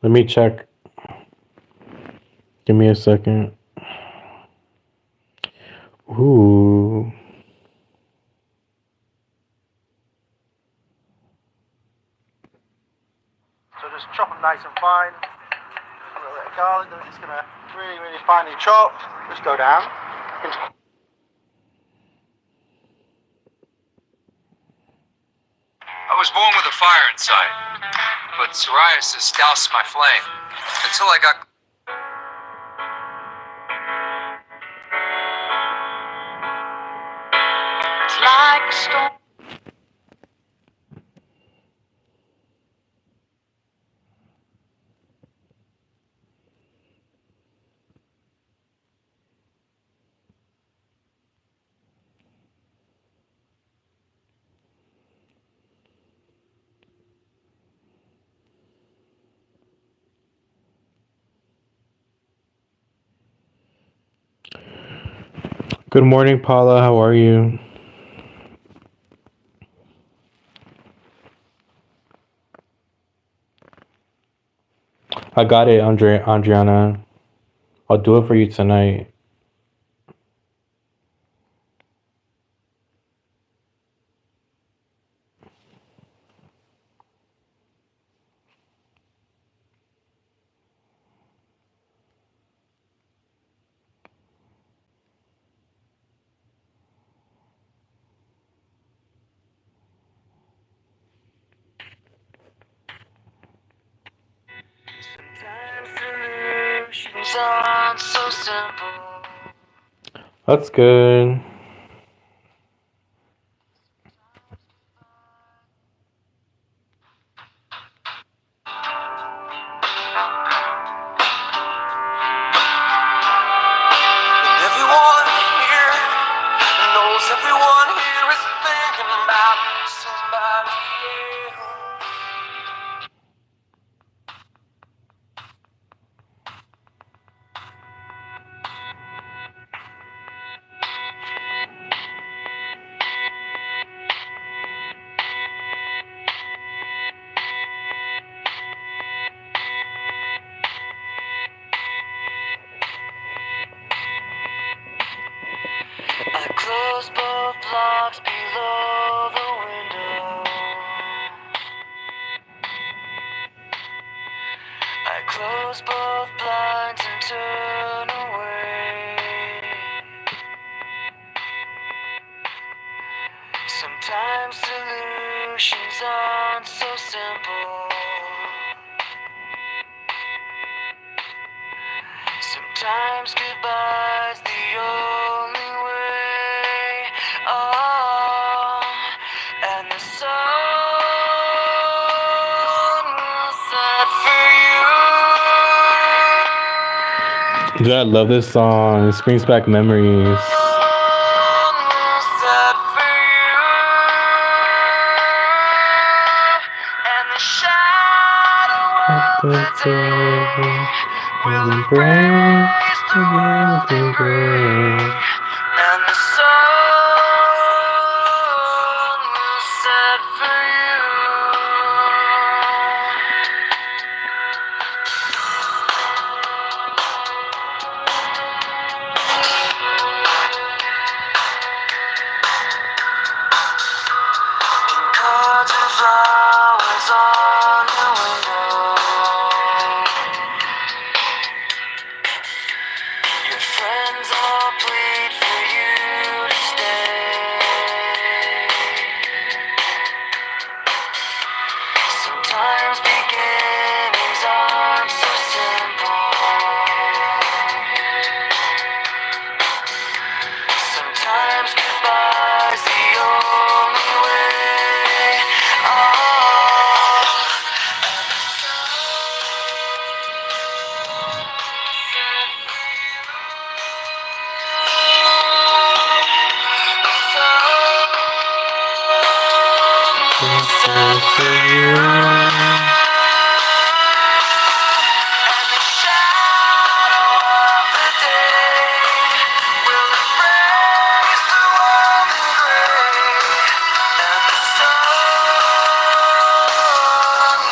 Let me check. Give me a second. Ooh. So just chop them nice and fine. A little bit of garlic, then we're just gonna really, really finely chop. Just go down. I was born with a fire inside, but psoriasis doused my flame until I got. It's like a storm. Good morning, Paula. How are you? I got it, Andriana. I'll do it for you tonight. Sometimes solutions aren't so simple. That's good. And everyone here knows everyone here is thinking about somebody else. I close both blocks below the window. I close both blinds and turn away. Sometimes solutions aren't so simple. Sometimes goodbye's the only way. Oh, and the sun will set for you. Dude, I love this song. It brings back memories. Sun will set for you. And the shadow of the day will embrace the world in gray. And the sun will set for you. And cards and flowers on the window. Your friends all plead for you to stay. Sometimes beginnings aren't so simple. Sometimes goodbye's the only way. Oh, and the sun set for you. The sun set for you. And the shadow of the day will embrace the world in gray. And the sun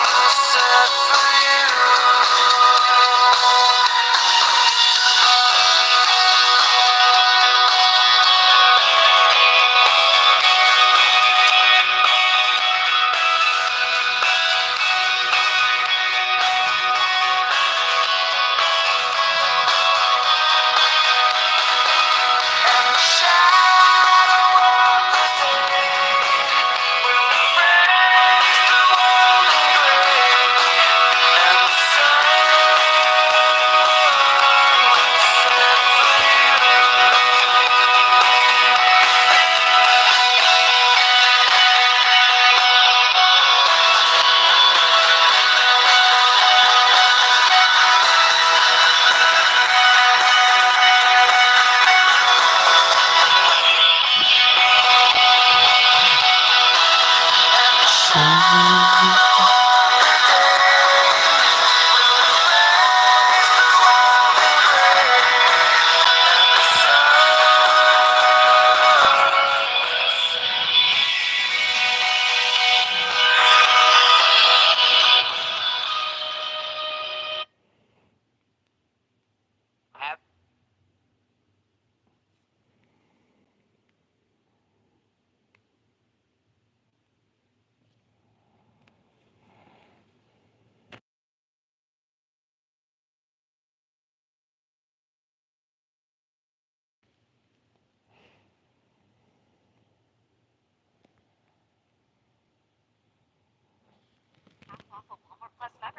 will set for you.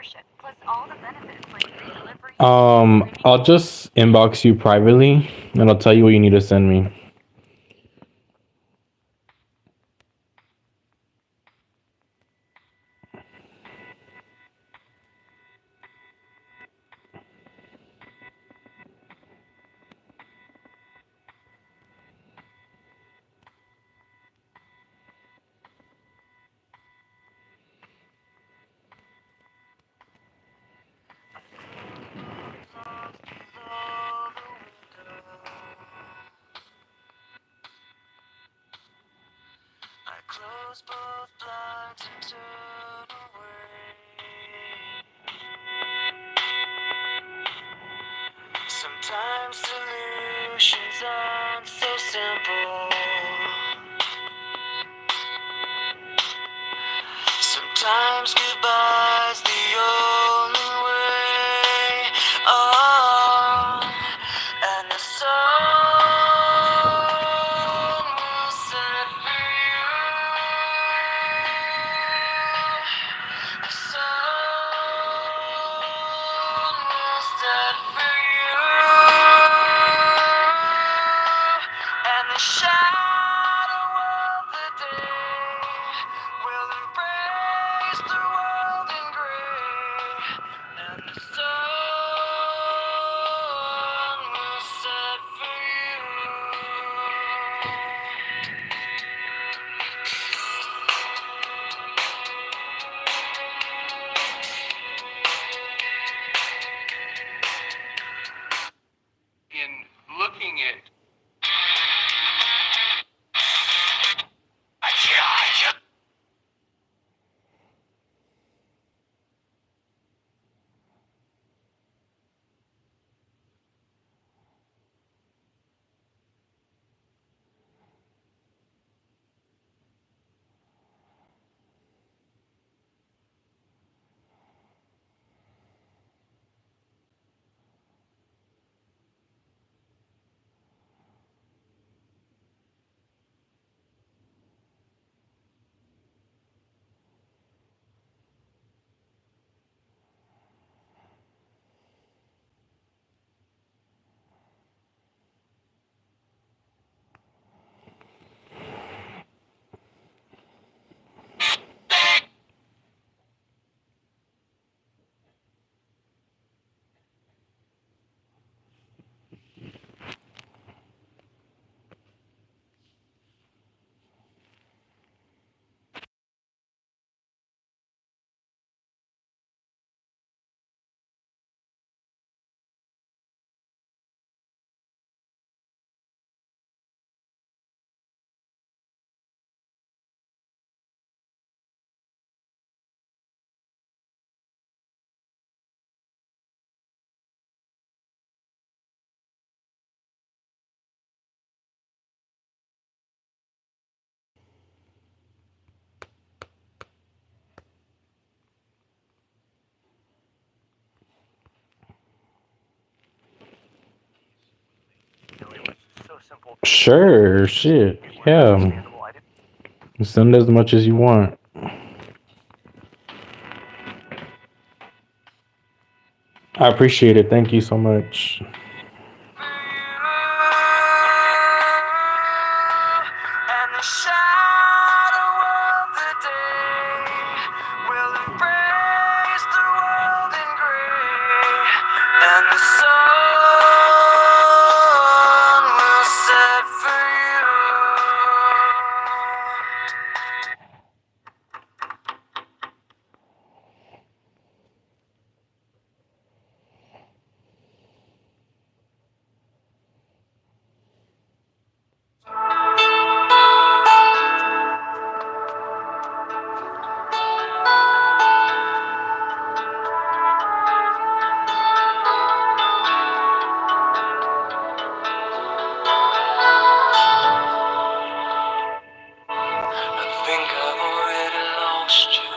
membership, plus all the benefits like free delivery. I'll just inbox you privately, and I'll tell you what you need to send me. Close both blinds and turn away. Sometimes solutions aren't so simple. Sometimes goodbye's the only way on, and the sun will set for you. The sun will set for you, and the shadow of the day will embrace the world in gray, and the sun will set for you. In looking at Sure, shit. Yeah. Send as much as you want. I appreciate it. Thank you so much. And the shadow of the day will embrace the world in gray, and the sun will set for you. I think I've already lost you.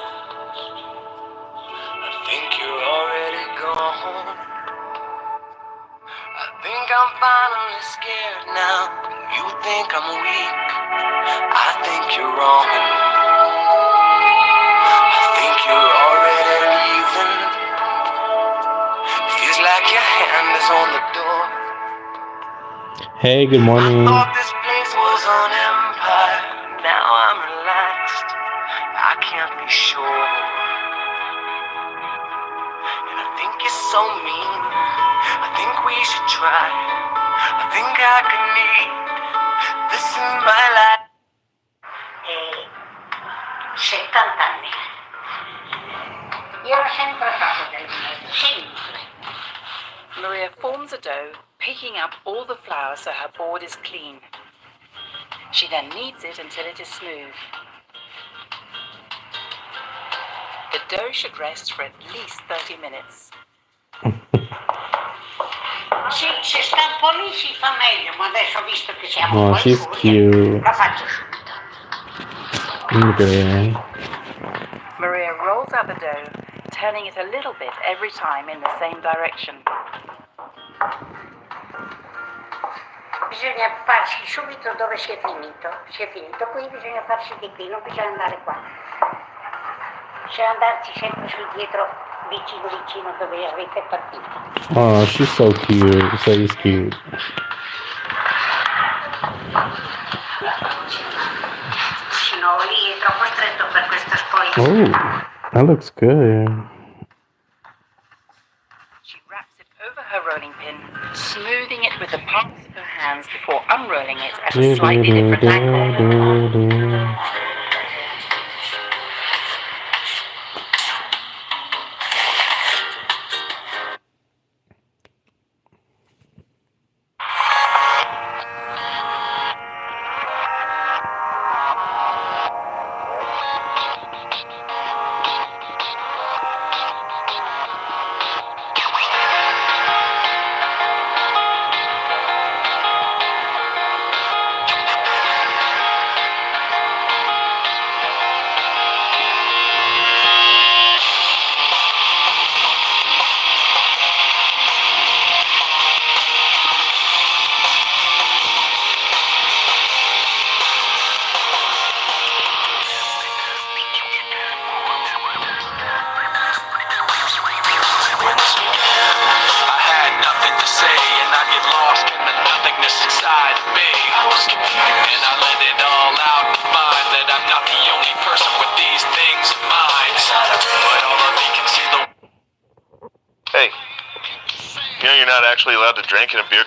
I think you're already gone. I think I'm finally scared now. You think I'm weak. I think you're wrong. I think you're already leaving. your hand is on the door. Hey, good morning. I thought this place was an empire. Now I'm relaxed. I can't be sure. And I think you're so mean. I think we should try. I think I can need this in my life. 70 anni. Io ho sempre fatto del mio, sempre. Maria forms a dough, picking up all the flour so her board is clean. She then kneads it until it is smooth. The dough should rest for at least 30 minutes. Sì, se sta un po' lì si fa meglio, ma adesso ho visto che siamo Oh, un po' in she's furia, cute. la faccio subito. Okay. Maria rolls out the dough, turning it a little bit every time in the same direction. Bisogna farsi subito dove si è finito. Si è finito qui, bisogna farsi di qui, non bisogna andare qua. Bisogna andarci sempre sul dietro, vicino vicino dove avete partito. Oh, she's so cute. So is cute. Se no lì è troppo stretto per questa spoglia. Oh, that looks good. She wraps it over her rolling pin, smoothing it with the palms of her hands before unrolling it at a slightly different angle. Hey, you know you're not actually allowed to drink in a beer.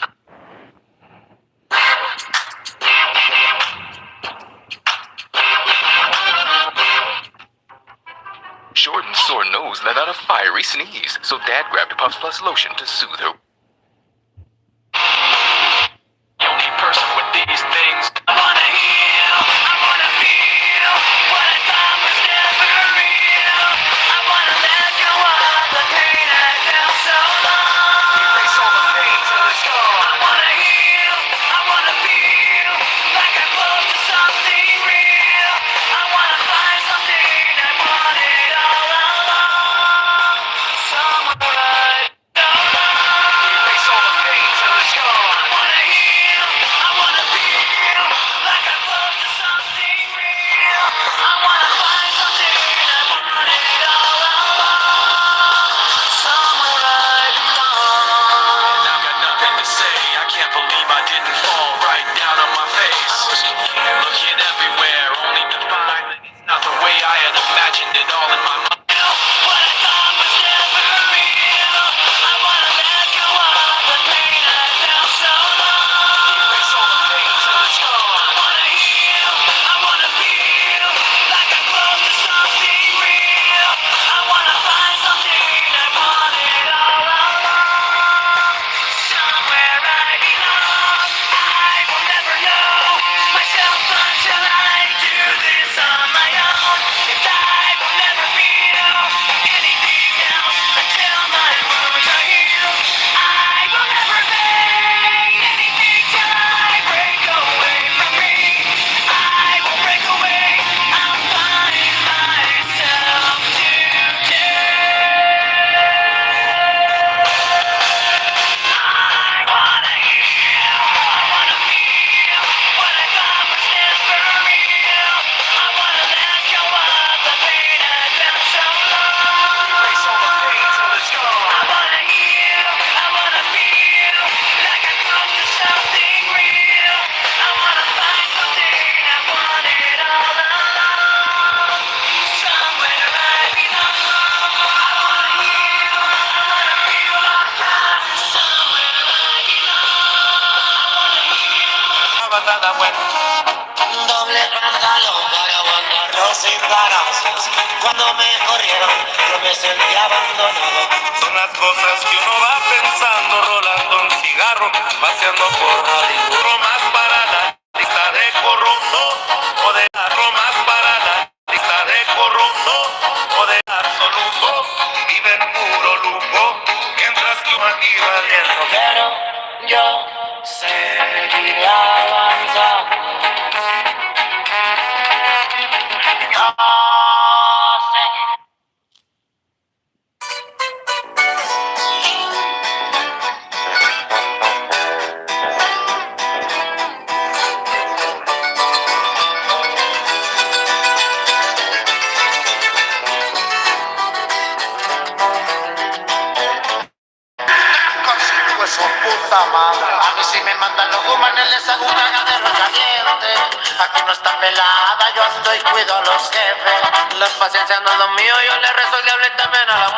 Jordan's sore nose let out a fiery sneeze, so Dad grabbed Puffs Plus lotion to soothe her. The only person with these things. I wanna heal, I wanna feel what I thought was never real. I wanna let go of the pain I felt so long. Erase all the pain to the scar. I wanna heal, I wanna feel like I'm close to something real. I wanna find something I wanted all along. Somewhere I don't know. patada buena. Doble pantalón para aguantar los embarazos. Cuando me corrieron, yo me sentí abandonado. Son las cosas que uno va pensando, rolando un cigarro, paseando por Hollywood. Más para la lista de corruptos, o de más para la lista de corruptos, o de absolutos. Viven puro lujo, mientras que uno aquí valiendo. Pero yo seguiré avanzando. Su puta madre. A mí si me mandan los humanos les hago un cagadero caliente. Aquí no está pelada, yo ando y cuido a los jefes. La paciencia no es lo mío, yo le rezo y le hablé también a la mujer.